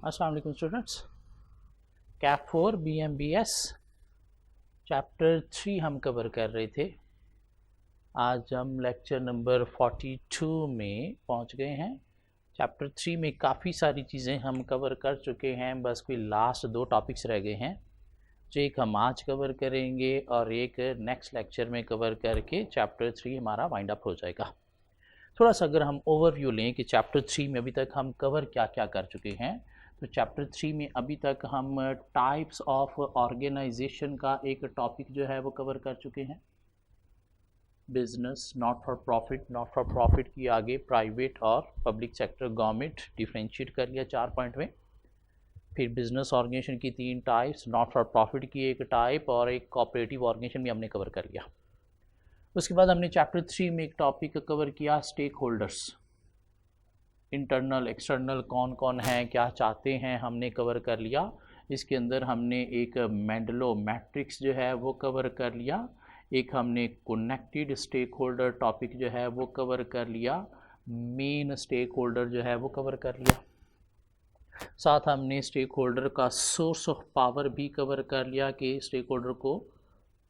अस्सलाम वालेकुम students. Cap 4 BMBS chapter 3 हम कवर कर रहे थे। आज हम लेक्चर नंबर 42 में पहुंच गए हैं। चैप्टर 3 में काफ़ी सारी चीज़ें हम कवर कर चुके हैं, बस कोई लास्ट 2 टॉपिक्स रह गए हैं जो एक हम आज कवर करेंगे और एक नेक्स्ट लेक्चर में कवर करके चैप्टर 3 हमारा वाइंड अप हो जाएगा। थोड़ा सा अगर हम ओवरव्यू लें कि चैप्टर 3 में अभी तक हम कवर क्या क्या कर चुके हैं, तो चैप्टर 3 में अभी तक हम टाइप्स ऑफ ऑर्गेनाइजेशन का एक टॉपिक जो है वो कवर कर चुके हैं। बिजनेस, नॉट फॉर प्रॉफिट की आगे प्राइवेट और पब्लिक सेक्टर, गवर्नमेंट डिफ्रेंशिएट कर लिया 4 पॉइंट में। फिर बिजनेस ऑर्गेनाइजेशन की 3 टाइप्स, नॉट फॉर प्रॉफिट की एक टाइप और एक कोऑपरेटिव ऑर्गेनाइजेशन भी हमने कवर कर लिया। उसके बाद हमने चैप्टर 3 में एक टॉपिक कवर किया, स्टेक होल्डर्स, इंटरनल एक्सटर्नल कौन कौन हैं, क्या चाहते हैं, हमने कवर कर लिया। इसके अंदर हमने एक मेंडलो मैट्रिक्स जो है वो कवर कर लिया, एक हमने कनेक्टेड स्टेक होल्डर टॉपिक जो है वो कवर कर लिया, मेन स्टेक होल्डर जो है वो कवर कर लिया। साथ हमने स्टेक होल्डर का सोर्स ऑफ पावर भी कवर कर लिया कि स्टेक होल्डर को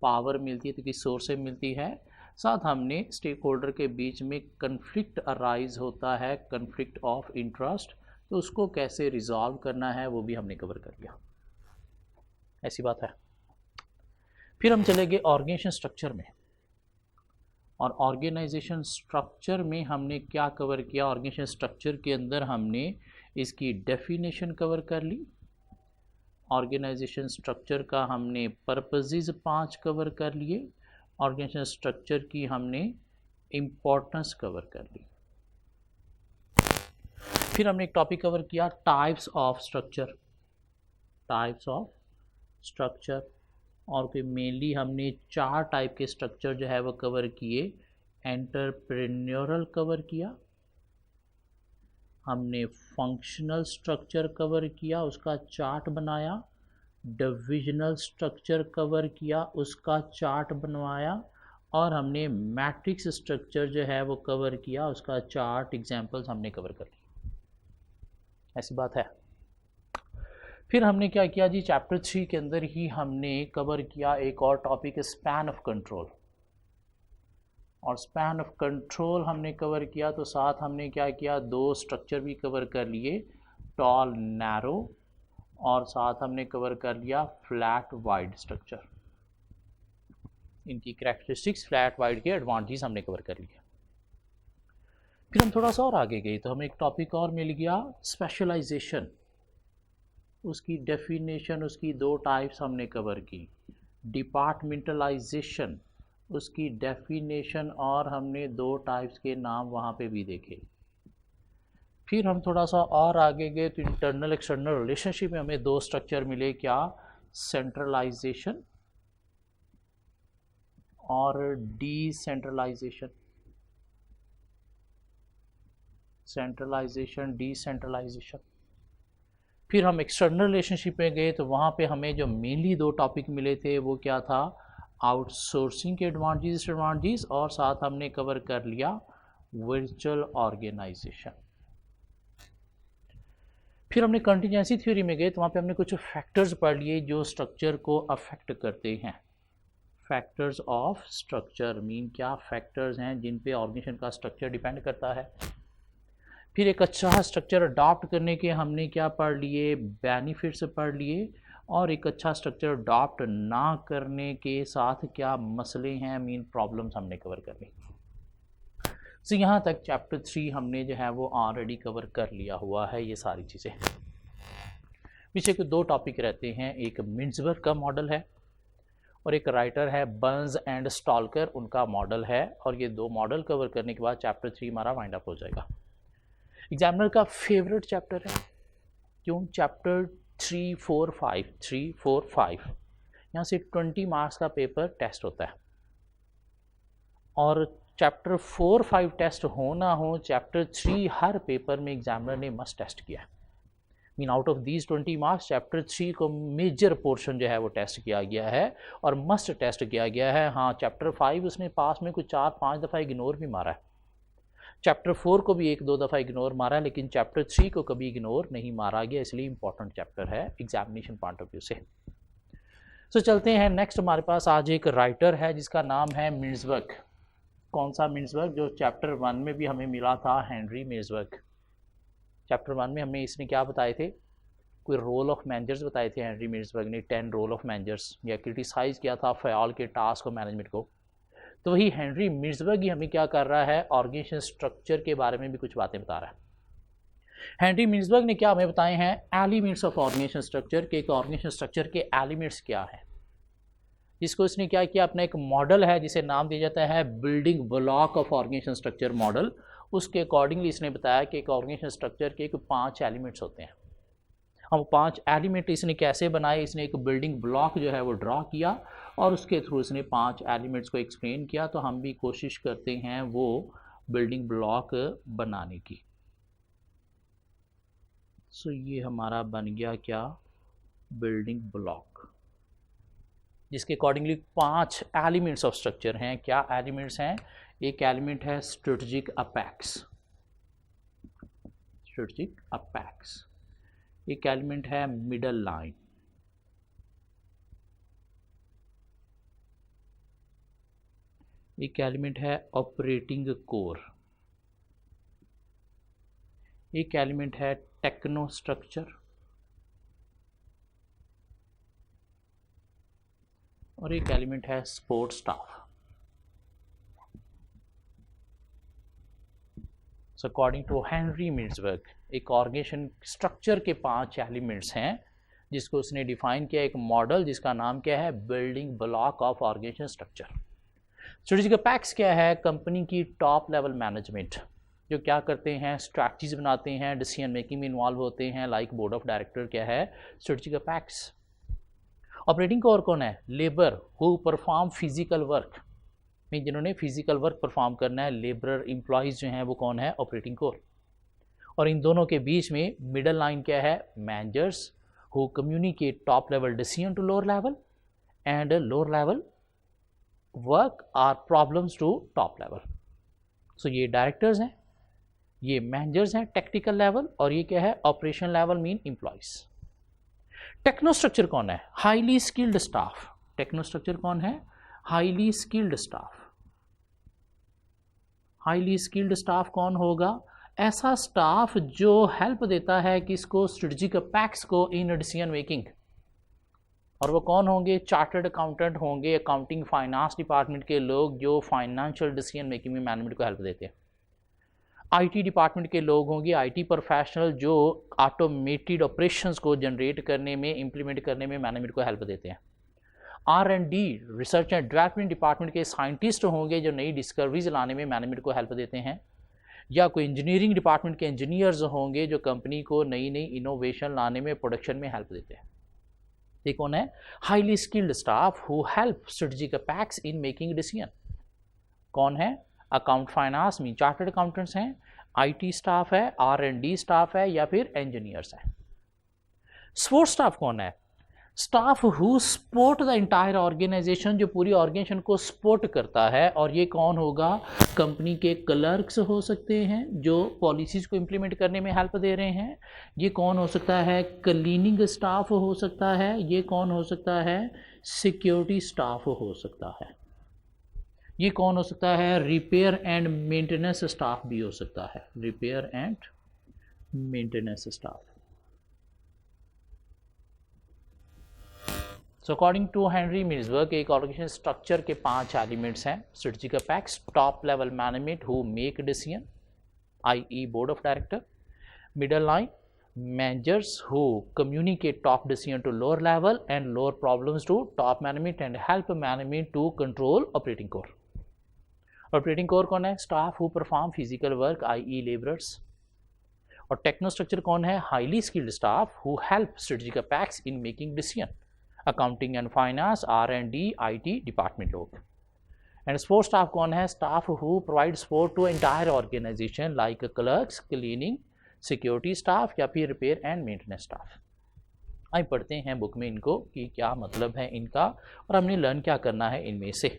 पावर मिलती है तो किस सोर्स से मिलती है। साथ हमने स्टेक होल्डर के बीच में कन्फ्लिक्ट अराइज होता है, कन्फ्लिक्ट ऑफ इंटरेस्ट, तो उसको कैसे रिजॉल्व करना है वो भी हमने कवर कर लिया। ऐसी बात है। फिर हम चले गए ऑर्गेनाइजेशन स्ट्रक्चर में, और ऑर्गेनाइजेशन स्ट्रक्चर में हमने क्या कवर किया। ऑर्गेनाइजेशन स्ट्रक्चर के अंदर हमने इसकी डेफिनेशन कवर कर ली। ऑर्गेनाइजेशन स्ट्रक्चर का हमने पर्पसेस 5 कवर कर लिए। ऑर्गेनाइजेशन स्ट्रक्चर की हमने इम्पोर्टेंस कवर कर ली। फिर हमने एक टॉपिक कवर किया, types of structure, types of structure, और फिर मेनली हमने 4 टाइप के स्ट्रक्चर जो है वो कवर किए। एंटरप्रेन्योरल कवर किया, हमने फंक्शनल स्ट्रक्चर कवर किया, उसका चार्ट बनाया। डिविजनल स्ट्रक्चर कवर किया, उसका चार्ट बनवाया। और हमने मैट्रिक्स स्ट्रक्चर जो है वो कवर किया, उसका चार्ट एग्जांपल्स हमने कवर कर लिया। ऐसी बात है। फिर हमने क्या किया जी, चैप्टर 3 के अंदर ही हमने कवर किया एक और टॉपिक, स्पैन ऑफ कंट्रोल। और स्पैन ऑफ कंट्रोल हमने कवर किया, तो साथ हमने क्या किया, 2 स्ट्रक्चर भी कवर कर लिए, टॉल नैरो, और साथ हमने कवर कर लिया फ्लैट वाइड स्ट्रक्चर। इनकी कैरेक्टरिस्टिक्स, फ्लैट वाइड के एडवांटेज हमने कवर कर लिया। फिर हम थोड़ा सा और आगे गए तो हमें एक टॉपिक और मिल गया, स्पेशलाइजेशन। उसकी डेफिनेशन, उसकी 2 टाइप्स हमने कवर की। डिपार्टमेंटलाइजेशन, उसकी डेफिनेशन, और हमने 2 टाइप्स के नाम वहाँ पे भी देखे। फिर हम थोड़ा सा और आगे गए तो इंटरनल एक्सटर्नल रिलेशनशिप में हमें 2 स्ट्रक्चर मिले, क्या, सेंट्रलाइजेशन और डिसेंट्रलाइजेशन। Centralisation, decentralisation. फिर हम एक्सटर्नल रिलेशनशिप में गए तो वहाँ पे हमें जो मेनली 2 टॉपिक मिले थे वो क्या था, आउटसोर्सिंग के एडवांटेजेस, और साथ हमने कवर कर लिया वर्चुअल ऑर्गेनाइजेशन। फिर हमने कंटिजेंसी थ्योरी में गए तो वहाँ पे हमने कुछ फैक्टर्स पढ़ लिए जो स्ट्रक्चर को अफेक्ट करते हैं। फैक्टर्स ऑफ स्ट्रक्चर मीन क्या, फैक्टर्स हैं जिन पे ऑर्गेनाइजेशन का स्ट्रक्चर डिपेंड करता है। फिर एक अच्छा स्ट्रक्चर अडॉप्ट करने के हमने क्या पढ़ लिए, बेनिफिट्स पढ़ लिए, और एक अच्छा स्ट्रक्चर अडॉप्ट ना करने के साथ क्या मसले हैं, मीन प्रॉब्लम्स हमने कवर कर ली। तो यहाँ तक चैप्टर 3 हमने जो है वो ऑलरेडी कवर कर लिया हुआ है ये सारी चीज़ें। पीछे के 2 टॉपिक रहते हैं, एक मिन्सबर्ग का मॉडल है और एक राइटर है बर्न्स एंड स्टॉल्कर, उनका मॉडल है। और ये 2 मॉडल कवर करने के बाद चैप्टर 3 हमारा वाइंड अप हो जाएगा। एग्जामिनर का फेवरेट चैप्टर है, क्यों, चैप्टर 3, 4, 5 यहाँ से 20 मार्क्स का पेपर टेस्ट होता है, और चैप्टर 4, 5 टेस्ट हो ना हो, चैप्टर 3 हर पेपर में एग्जामिनर ने मस्ट टेस्ट किया। Mean out of these 20 marks chapter 3 को मेजर पोर्शन जो है वो टेस्ट किया गया है और मस्ट टेस्ट किया गया है। हाँ, चैप्टर 5 उसने पास में कुछ 4-5 दफ़ा इग्नोर भी मारा है, चैप्टर 4 को भी एक दो दफ़ा इग्नोर मारा, लेकिन चैप्टर 3 को कभी इग्नोर नहीं मारा गया, इसलिए इंपॉर्टेंट चैप्टर है एग्जामिनेशन पॉइंट ऑफ व्यू से। सो चलते हैं नेक्स्ट, हमारे पास आज एक राइटर है जिसका नाम है मिर्जबर्ग। कौन सा मिर्जबर्ग? जो चैप्टर 1 में भी हमें मिला था, हेनरी मिर्जबर्ग। चैप्टर 1 में हमें इसने क्या बताए थे? कोई रोल ऑफ मैनेजर्स बताए थे हेनरी मिर्जबर्ग ने, 10 रोल ऑफ मैनेजर्स, या क्रिटिसाइज़ किया था फ़याल के टास्क और मैनेजमेंट को। तो वही हेनरी मिर्जबर्ग ही हमें क्या कर रहा है, ऑर्गेनाइजेशन स्ट्रक्चर के बारे में भी कुछ बातें बता रहा है। हेनरी मिर्जबर्ग ने क्या हमें बताए हैं? एलिमेंट्स ऑफ ऑर्गेनाइजेशन स्ट्रक्चर के, एक ऑर्गेनाइजेशन स्ट्रक्चर के एलिमेंट्स क्या है, जिसको इसने क्या किया, अपना एक मॉडल है जिसे नाम दिया जाता है building block of organisation structure model. उसके अकॉर्डिंगली इसने बताया कि एक ऑर्गेनाइजेशन स्ट्रक्चर के 5 एलिमेंट्स होते हैं। हम 5 एलिमेंट इसने कैसे बनाए, इसने एक बिल्डिंग ब्लॉक जो है वो ड्रॉ किया और उसके थ्रू इसने 5 एलिमेंट्स को एक्सप्लेन किया। तो हम भी कोशिश करते हैं वो बिल्डिंग ब्लॉक बनाने की। सो ये हमारा बन गया क्या, बिल्डिंग ब्लॉक, जिसके अकॉर्डिंगली 5 एलिमेंट्स ऑफ स्ट्रक्चर हैं। क्या एलिमेंट्स हैं? एक एलिमेंट है स्ट्रेटजिक अपेक्स, स्ट्रेटजिक अपेक्स। एक एलिमेंट है मिडल लाइन, एक एलिमेंट है ऑपरेटिंग कोर, एक एलिमेंट है टेक्नो स्ट्रक्चर, और एक एलिमेंट है support staff. So according to Henry Mintzberg, एक ऑर्गेनाइजेशन स्ट्रक्चर के 5 एलिमेंट्स हैं जिसको उसने डिफाइन किया एक मॉडल जिसका नाम क्या है, building block of organisation structure. Strategic apex क्या है? कंपनी की टॉप लेवल मैनेजमेंट जो क्या करते हैं, स्ट्रैटेजीज बनाते हैं, डिसीजन मेकिंग में इन्वॉल्व होते हैं, लाइक बोर्ड ऑफ डायरेक्टर क्या है, स्ट्रेटजिक अपेक्स। ऑपरेटिंग कोर कौन है? Labour who perform physical work, में जिन्होंने फिजिकल वर्क परफॉर्म करना है, लेबर एम्प्लॉयज़ जो हैं वो कौन है, ऑपरेटिंग कोर। और इन दोनों के बीच में मिडल लाइन क्या है, managers who communicate top level decision to lower level and lower level work or problems to top level. So ये डायरेक्टर्स हैं, ये मैनेजर्स हैं टेक्निकल लेवल, और ये क्या है, operation level mean employees. Techno structure कौन है? Highly skilled staff. Techno structure कौन है? Highly skilled staff. Highly skilled staff कौन होगा? ऐसा स्टाफ जो हेल्प देता है किसको, स्ट्रेटजिक अपेक्स को इन डिसीजन मेकिंग। और वो कौन होंगे? चार्टर्ड अकाउंटेंट होंगे, अकाउंटिंग फाइनेंस डिपार्टमेंट के लोग जो फाइनेंशियल डिसीजन मेकिंग में मैनेजमेंट को हेल्प देते हैं। आईटी डिपार्टमेंट के लोग होंगे, आईटी प्रोफेशनल जो ऑटोमेटेड ऑपरेशंस को जनरेट करने में, इम्प्लीमेंट करने में मैनेजमेंट को हेल्प देते हैं। R&D research and development department के साइंटिस्ट होंगे जो नई डिस्कवरीज लाने में मैनेजमेंट को हेल्प देते हैं। या कोई इंजीनियरिंग डिपार्टमेंट के इंजीनियर्स होंगे जो कंपनी को नई नई इनोवेशन लाने में, प्रोडक्शन में हेल्प देते हैं। ये कौन है? Highly skilled staff who help strategic apex in making decision. कौन है? अकाउंट फाइनेंस में चार्टर्ड अकाउंटेंट्स हैं, आईटी स्टाफ है, R&D स्टाफ है, या फिर इंजीनियर्स हैं। सपोर्ट स्टाफ कौन है? Staff who support the entire organisation, जो पूरी ऑर्गेनाइजेशन को सपोर्ट करता है। और ये कौन होगा? कंपनी के क्लर्क्स हो सकते हैं जो पॉलिसीज़ को इम्प्लीमेंट करने में हेल्प दे रहे हैं। ये कौन हो सकता है? क्लीनिंग स्टाफ हो सकता है। ये कौन हो सकता है? सिक्योरिटी स्टाफ हो सकता है। ये कौन हो सकता है? रिपेयर एंड मेंटेनेंस स्टाफ भी हो सकता है, repair and maintenance staff. So according to Henry Mintzberg, एक ऑर्गेनाइजेशन स्ट्रक्चर के 5 एलिमेंट्स हैं। Strategic apex, top level management who make decision i.e. Board of director. Middle line, managers who communicate top decision to lower level and lower problems to top management and help management to control operating core. Operating core कौन है? Staff who perform physical work i.e. laborers. और techno structure कौन है? Highly skilled staff who help strategic apex in making decision, accounting and finance, R&D, IT department लोग। And support staff कौन है? Staff who provide support to entire organisation like clerks, cleaning, security staff, या फिर repair and maintenance staff. आइए पढ़ते हैं book में इनको कि क्या मतलब है इनका और हमने लर्न क्या करना है इनमें से।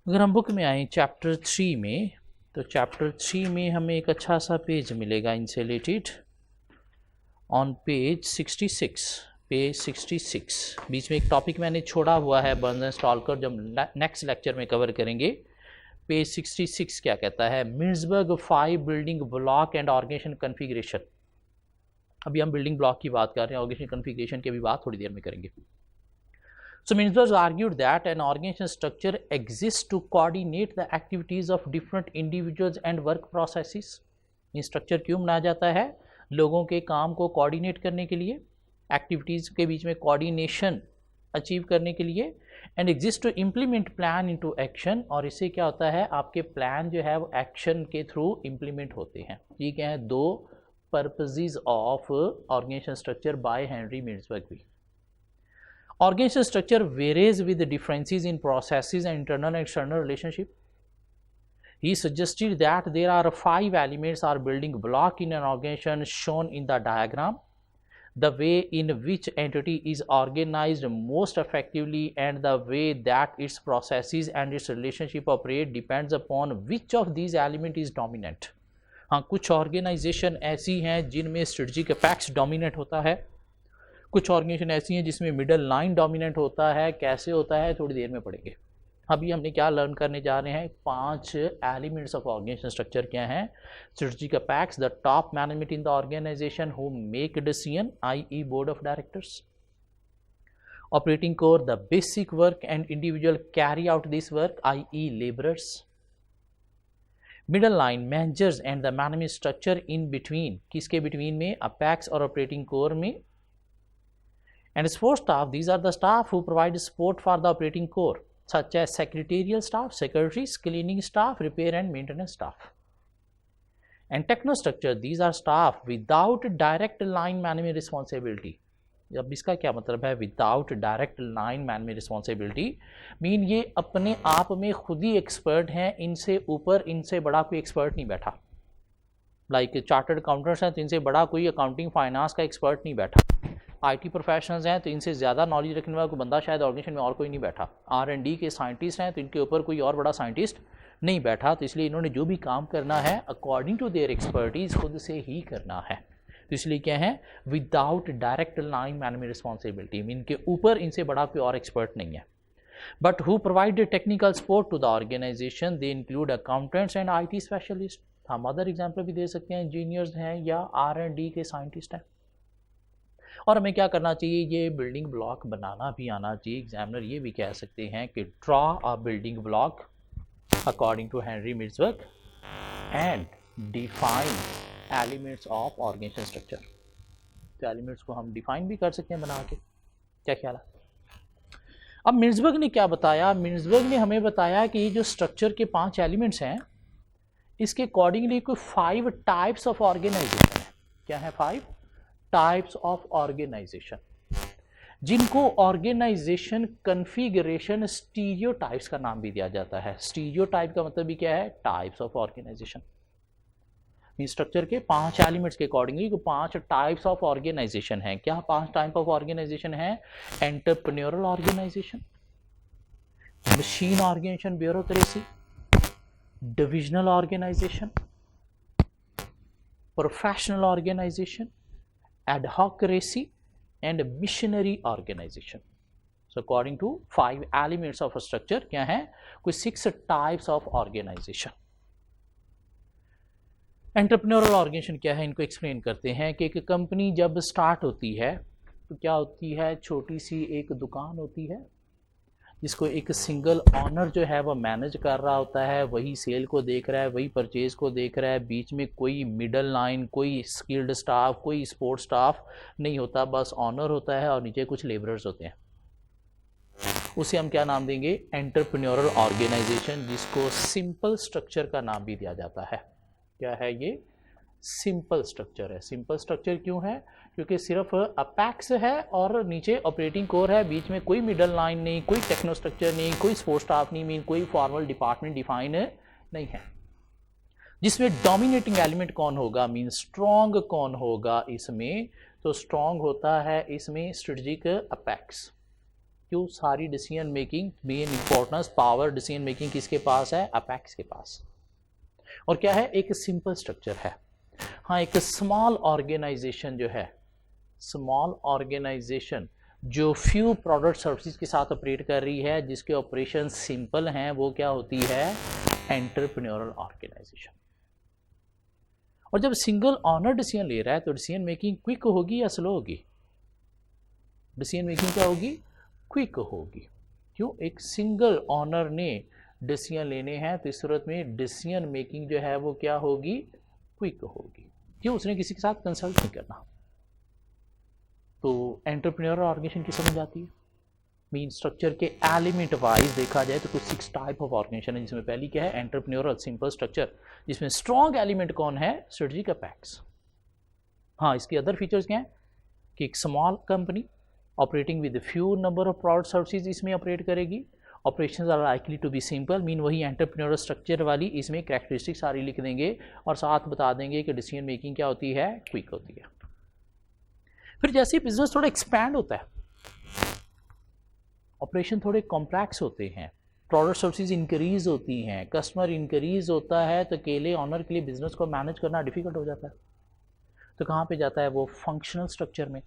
अगर हम बुक में आए चैप्टर 3 में, तो चैप्टर 3 में हमें एक अच्छा सा पेज मिलेगा इनसे रिलेटेड ऑन पेज 66। पेज 66 बीच में एक टॉपिक मैंने छोड़ा हुआ है बर्न्स एंड स्टॉलकर, जब नेक्स्ट लेक्चर में कवर करेंगे। पेज 66 क्या कहता है? Mintzberg 5 building block and organisation configuration. अभी हम बिल्डिंग ब्लॉक की बात कर रहे हैं, ऑर्गेनाइजेशन कॉन्फ़िगरेशन की भी बात थोड़ी देर में करेंगे। So Minsberg argued that an organizational structure exists to coordinate the activities of different individuals and work processes. ये स्ट्रक्चर क्यों बनाया जाता है? लोगों के काम को कोऑर्डिनेट करने के लिए, एक्टिविटीज़ के बीच में कोऑर्डिनेशन अचीव करने के लिए, and exist to implement plan into action. और इससे क्या होता है, आपके प्लान जो है वो एक्शन के थ्रू इम्प्लीमेंट होते हैं। ये क्या है? दो purposes of organisation structure by Henry Mintzberg भी। Organizational structure varies with the differences in processes and internal and external relationship. He suggested that there are 5 elements or building block in an organization shown in the diagram. The way in which entity is organized most effectively and the way that its processes and its relationship operate depends upon which of these elements is dominant. हाँ, कुछ organisation ऐसी हैं जिनमें strategic apex dominate होता है, कुछ organisation ऐसी हैं जिसमें मिडल लाइन डोमिनेंट होता है। कैसे होता है थोड़ी देर में पढ़ेंगे। अभी हमने क्या लर्न करने जा रहे हैं? 5 एलिमेंट्स ऑफ ऑर्गेनाइजेशन स्ट्रक्चर क्या हैं? Strategic apex, the top management in the organisation who make decision i.e. Board of directors. Operating core, the basic work and individual carry out this work i.e. Labourers. Middle line, managers and the management structure in between, किसके between में? Apex और operating core में। And support staff, these are the staff who provide support for the operating core, such as secretarial staff, secretaries, cleaning staff, repair and maintenance staff. And technostructure, these are staff without direct line management responsibility. अब इसका क्या मतलब है? Without direct line management responsibility mean ये अपने आप में खुद ही एक्सपर्ट हैं, इनसे ऊपर इनसे बड़ा कोई एक्सपर्ट नहीं बैठा। लाइक चार्टर्ड अकाउंटेंट्स हैं तो इनसे बड़ा कोई अकाउंटिंग फाइनेंस का एक्सपर्ट नहीं बैठा। IT प्रोफेशनल्स हैं तो इनसे ज़्यादा नॉलेज रखने वाला कोई बंदा शायद ऑर्गेनाइजेशन में और कोई नहीं बैठा। R&D के साइंटिस्ट हैं तो इनके ऊपर कोई और बड़ा साइंटिस्ट नहीं बैठा। तो इसलिए इन्होंने जो भी काम करना है अकॉर्डिंग टू देयर एक्सपर्टीज़ खुद से ही करना है। तो इसलिए क्या है? Without direct line management responsibility, इनके ऊपर इनसे बड़ा कोई और एक्सपर्ट नहीं है। But who provide technical support to the organisation, they include accountants and IT specialist. हम अदर एग्जाम्पल भी दे सकते हैं, इंजीनियर्स हैं या R&D के साइंटिस्ट हैं। और हमें क्या करना चाहिए? ये बिल्डिंग ब्लॉक बनाना भी आना चाहिए। एग्जामिनर ये भी कह सकते हैं कि draw a building block according to Henry Mintzberg and define elements of organisation structure. तो एलिमेंट्स को हम डिफाइन भी कर सकते हैं बना के। क्या ख्याल है? अब मिन्सबर्ग ने क्या बताया? मिन्सबर्ग ने हमें बताया कि ये जो स्ट्रक्चर के 5 एलिमेंट्स हैं इसके अकॉर्डिंगली कोई 5 टाइप्स ऑफ ऑर्गेनाइजेशन है। क्या है? 5 टाइप्स ऑफ ऑर्गेनाइजेशन, जिनको ऑर्गेनाइजेशन कॉन्फ़िगरेशन स्टीरियोटाइप्स का नाम भी दिया जाता है। स्टीरियोटाइप का मतलब भी क्या है? Types of organisation. स्ट्रक्चर के 5 एलिमेंट्स के अकॉर्डिंगली 5 टाइप्स ऑफ ऑर्गेनाइजेशन हैं। क्या 5 टाइप ऑफ ऑर्गेनाइजेशन है? Entrepreneurial organisation, machine organisation, bureaucracy, divisional organisation, professional organisation, adhocracy and missionary organization. So according to 5 elements of a structure क्या है? कोई 6 types of organization. Entrepreneurial organisation क्या है? इनको explain करते हैं कि एक कंपनी जब स्टार्ट होती है तो क्या होती है? छोटी सी एक दुकान होती है जिसको एक सिंगल ऑनर जो है वो मैनेज कर रहा होता है, वही सेल को देख रहा है, वही परचेज़ को देख रहा है। बीच में कोई मिडल लाइन, कोई स्किल्ड स्टाफ, कोई सपोर्ट स्टाफ नहीं होता, बस ऑनर होता है और नीचे कुछ लेबरर्स होते हैं। उसे हम क्या नाम देंगे? एंटरप्रेन्योरल ऑर्गेनाइजेशन, जिसको सिंपल स्ट्रक्चर का नाम भी दिया जाता है। क्या है ये? सिंपल स्ट्रक्चर है। सिंपल स्ट्रक्चर क्यों है? क्योंकि सिर्फ अपेक्स है और नीचे ऑपरेटिंग कोर है, बीच में कोई मिडल लाइन नहीं, कोई टेक्नो स्ट्रक्चर नहीं, कोई सपोर्ट स्टाफ नहीं, मीन कोई फॉर्मल डिपार्टमेंट डिफाइन नहीं है। जिसमें डोमिनेटिंग एलिमेंट कौन होगा? मीन स्ट्रॉन्ग कौन होगा इसमें? तो स्ट्रॉन्ग होता है इसमें स्ट्रेटजिक अपेक्स। क्यों? सारी decision making, main importance, power decision making किसके पास है? अपेक्स के पास। और क्या है, एक सिंपल स्ट्रक्चर है। हाँ, एक स्मॉल ऑर्गेनाइजेशन जो है, स्मॉल ऑर्गेनाइजेशन जो फ्यू प्रोडक्ट सर्विसेज के साथ ऑपरेट कर रही है, जिसके ऑपरेशन सिंपल हैं, वो क्या होती है, एंटरप्रेन्योरल ऑर्गेनाइजेशन। और जब सिंगल ऑनर डिसीजन ले रहा है तो डिसीजन मेकिंग क्विक होगी या स्लो होगी? डिसीजन मेकिंग क्या होगी, क्विक होगी। क्यों? एक सिंगल ऑनर ने डिसीजन लेने हैं, तो इस सूरत में डिसीजन मेकिंग जो है वो क्या होगी, क्विक होगी। क्यों? उसने किसी के साथ कंसल्ट नहीं करना। तो एंटरप्रेन्योरल ऑर्गेनाइजेशन की समझ आती है। मीन स्ट्रक्चर के एलिमेंट वाइज देखा जाए तो कुछ 6 टाइप ऑफ ऑर्गेनाइजेशन है, जिसमें पहली क्या है, एंटरप्रेन्योरल सिंपल स्ट्रक्चर, जिसमें स्ट्रॉन्ग एलिमेंट कौन है, स्ट्रेटजिक अपेक्स। हाँ, इसके अदर फीचर्स क्या हैं कि एक small company operating with few number of product services इसमें ऑपरेट करेगी। Operations are likely to be simple, mean वही एंटरप्रेन्योरल स्ट्रक्चर वाली इसमें कैरेक्टरिस्टिक्स सारी लिख देंगे और साथ बता देंगे कि डिसीजन मेकिंग क्या होती है, क्विक होती है। फिर जैसे ही बिजनेस थोड़ा एक्सपैंड होता है, ऑपरेशन थोड़े कॉम्प्लेक्स होते हैं, प्रोडक्ट सर्विसेज इंक्रीज होती हैं, कस्टमर इंक्रीज होता है, तो अकेले ऑनर के लिए बिजनेस को मैनेज करना डिफिकल्ट हो जाता है। तो कहाँ पे जाता है वो, फंक्शनल स्ट्रक्चर में।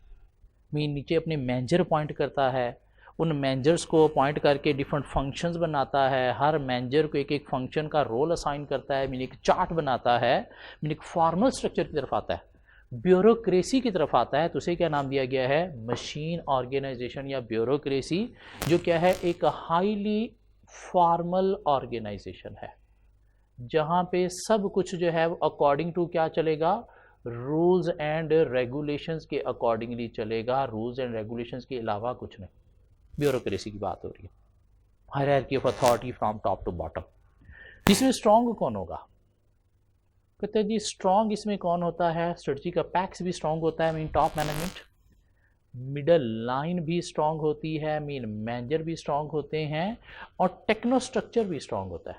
मीन नीचे अपने मैनेजर अपॉइंट करता है, उन मैनेजर्स को अपॉइंट करके डिफरेंट फंक्शंस बनाता है, हर मैनेजर को एक एक फंक्शन का रोल असाइन करता है, मीन एक चार्ट बनाता है, मीन एक फॉर्मल स्ट्रक्चर की तरफ आता है, ब्यूरोक्रेसी की तरफ आता है। तो उसे क्या नाम दिया गया है, मशीन ऑर्गेनाइजेशन या ब्यूरोक्रेसी, जो क्या है, एक हाईली फॉर्मल ऑर्गेनाइजेशन है, जहाँ पे सब कुछ जो है अकॉर्डिंग टू क्या चलेगा, रूल्स एंड रेगुलेशंस के अकॉर्डिंगली चलेगा, रूल्स एंड रेगुलेशंस के अलावा कुछ नहीं। ब्यूरोक्रेसी की बात हो रही है, hierarchy of authority from top to bottom. जिसमें स्ट्रॉन्ग कौन होगा, कहते हैं जी स्ट्रॉन्ग इसमें कौन होता है, स्ट्रेटजिक अपेक्स भी स्ट्रॉन्ग होता है, mean top management, middle line भी स्ट्रॉन्ग होती है, मीन मैनेजर भी स्ट्रॉन्ग होते हैं, और टेक्नो स्ट्रक्चर भी स्ट्रॉन्ग होता है।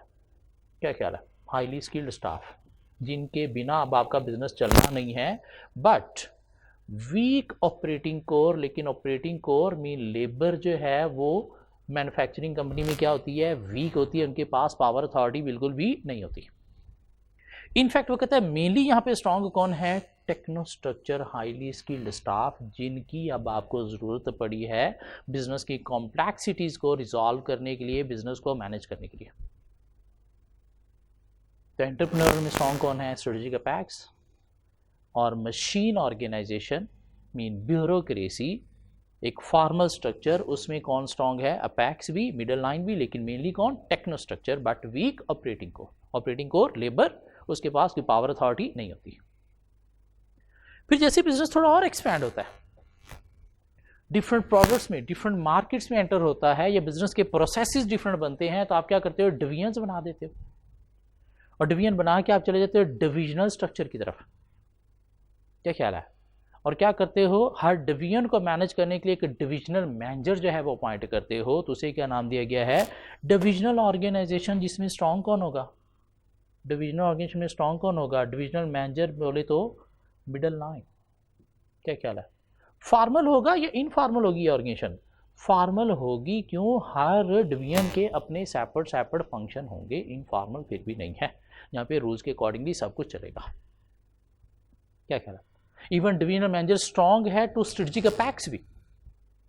क्या ख्याल है, हाईली स्किल्ड स्टाफ, जिनके बिना अब आपका बिजनेस चलना नहीं है, बट वीक ऑपरेटिंग कोर, लेकिन ऑपरेटिंग कोर मीन लेबर जो है वो मैन्युफैक्चरिंग कंपनी में क्या होती है, वीक होती है, उनके पास पावर अथॉरिटी बिल्कुल भी नहीं होती। इनफैक्ट वो कहता है मेनली यहाँ पे स्ट्रॉन्ग कौन है, techno structure, highly skilled staff, जिनकी अब आपको ज़रूरत पड़ी है बिजनेस की कॉम्प्लेक्सिटीज़ को रिजॉल्व करने के लिए, बिजनेस को मैनेज करने के लिए। तो एंटरप्रेन्योर में स्ट्रॉन्ग कौन है, स्ट्रेटजिक अपेक्स, और मशीन ऑर्गेनाइजेशन मीन ब्यूरोक्रेसी, एक फॉर्मल स्ट्रक्चर, उसमें कौन स्ट्रॉन्ग है, अपेक्स भी, मिडल लाइन भी, लेकिन मेनली कौन, techno structure, but weak operating core. Operating core labour, उसके पास कोई पावर अथॉरिटी नहीं होती। फिर जैसे बिजनेस थोड़ा और एक्सपैंड होता है, डिफरेंट प्रोडक्ट्स में, डिफरेंट मार्केट्स में एंटर होता है, या बिजनेस के प्रोसेसेस डिफरेंट बनते हैं, तो आप क्या करते हो, डिवीजन्स बना देते हो, और डिवीजन बना के आप चले जाते हो डिविजनल स्ट्रक्चर की तरफ। क्या ख्याल है, और क्या करते हो, हर डिवीजन को मैनेज करने के लिए एक डिविजनल मैनेजर जो है वो अपॉइंट करते हो, तो उसे क्या नाम दिया गया है, डिविजनल ऑर्गेनाइजेशन। जिसमें स्ट्रॉन्ग कौन होगा, डिविजनल ऑर्गेनाइजेशन में स्ट्रॉन्ग कौन होगा, डिविजनल मैनेजर बोले तो मिडल लाइन। क्या ख्याल है, फॉर्मल होगा या इनफॉर्मल होगी ऑर्गेनाइजेशन, फॉर्मल होगी, क्यों, हर डिवीजन के अपने सेपरेट सेपरेट फंक्शन होंगे, इनफॉर्मल फिर भी नहीं है, यहाँ पे रूल्स के अकॉर्डिंगली सब कुछ चलेगा। क्या ख्याल है, इवन डिवीजनल मैनेजर स्ट्रॉन्ग है टू स्ट्रेटजिक अपेक्स भी,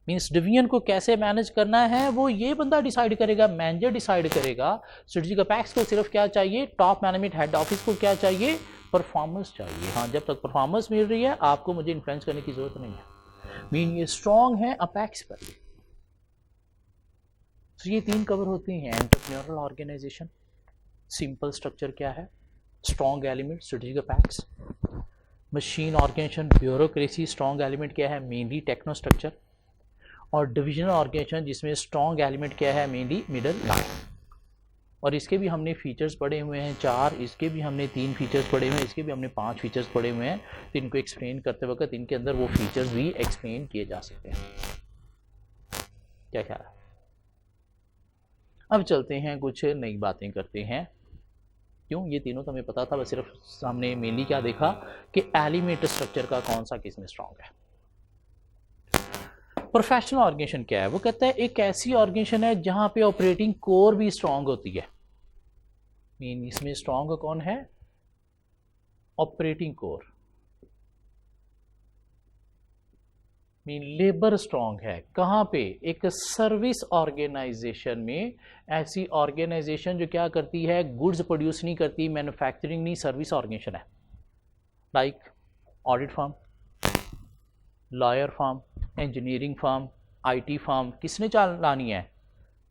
मीन्स डिवीजन को कैसे मैनेज करना है वो ये बंदा डिसाइड करेगा, मैनेजर डिसाइड करेगा। स्ट्रेटजिक अपेक्स को सिर्फ क्या चाहिए, टॉप मैनेजमेंट हेड ऑफिस को क्या चाहिए, परफॉर्मेंस चाहिए। हाँ, जब तक परफॉर्मेंस मिल रही है आपको मुझे इन्फ्लुएंस करने की जरूरत नहीं है, मीन ये स्ट्रॉन्ग है अपेक्स पर। तो ये 3 कवर होते हैं, एंटरप्रेन्योरल ऑर्गेनाइजेशन, सिंपल स्ट्रक्चर क्या है, strong element strategic apex, machine organisation bureaucracy, strong element क्या है, मेनली टेक्नो स्ट्रक्चर, और डिविजनल ऑर्गेनाइजेशन जिसमें स्ट्रॉन्ग एलिमेंट क्या है, मेनली मिडल लाइन। और इसके भी हमने फीचर्स पढ़े हुए हैं 4, इसके भी हमने 3 फीचर्स पढ़े हुए हैं, इसके भी हमने 5 फीचर्स पढ़े हुए हैं। तो इनको एक्सप्लेन करते वक्त इनके अंदर वो फीचर्स भी एक्सप्लेन किए जा सकते हैं। क्या ख्याल है, अब चलते हैं कुछ नई बातें करते हैं। क्यों, ये तीनों तो हमें पता था, बस सिर्फ सामने मेनली क्या देखा कि एलिमेंट स्ट्रक्चर का कौन सा किस में स्ट्रॉन्ग है। प्रोफेशनल ऑर्गेनाइजेशन क्या है, वो कहता है एक ऐसी ऑर्गेनाइजेशन है जहां पे ऑपरेटिंग कोर भी स्ट्रॉन्ग होती है। मीन इसमें स्ट्रॉन्ग कौन है, operating core mean labour strong है कहाँ पे, एक सर्विस ऑर्गेनाइजेशन में। ऐसी ऑर्गेनाइजेशन जो क्या करती है, गुड्स प्रोड्यूस नहीं करती, मैन्युफैक्चरिंग नहीं, सर्विस ऑर्गेनाइजेशन है। Like audit firm, lawyer firm, engineering firm, IT firm, किसने चलानी है,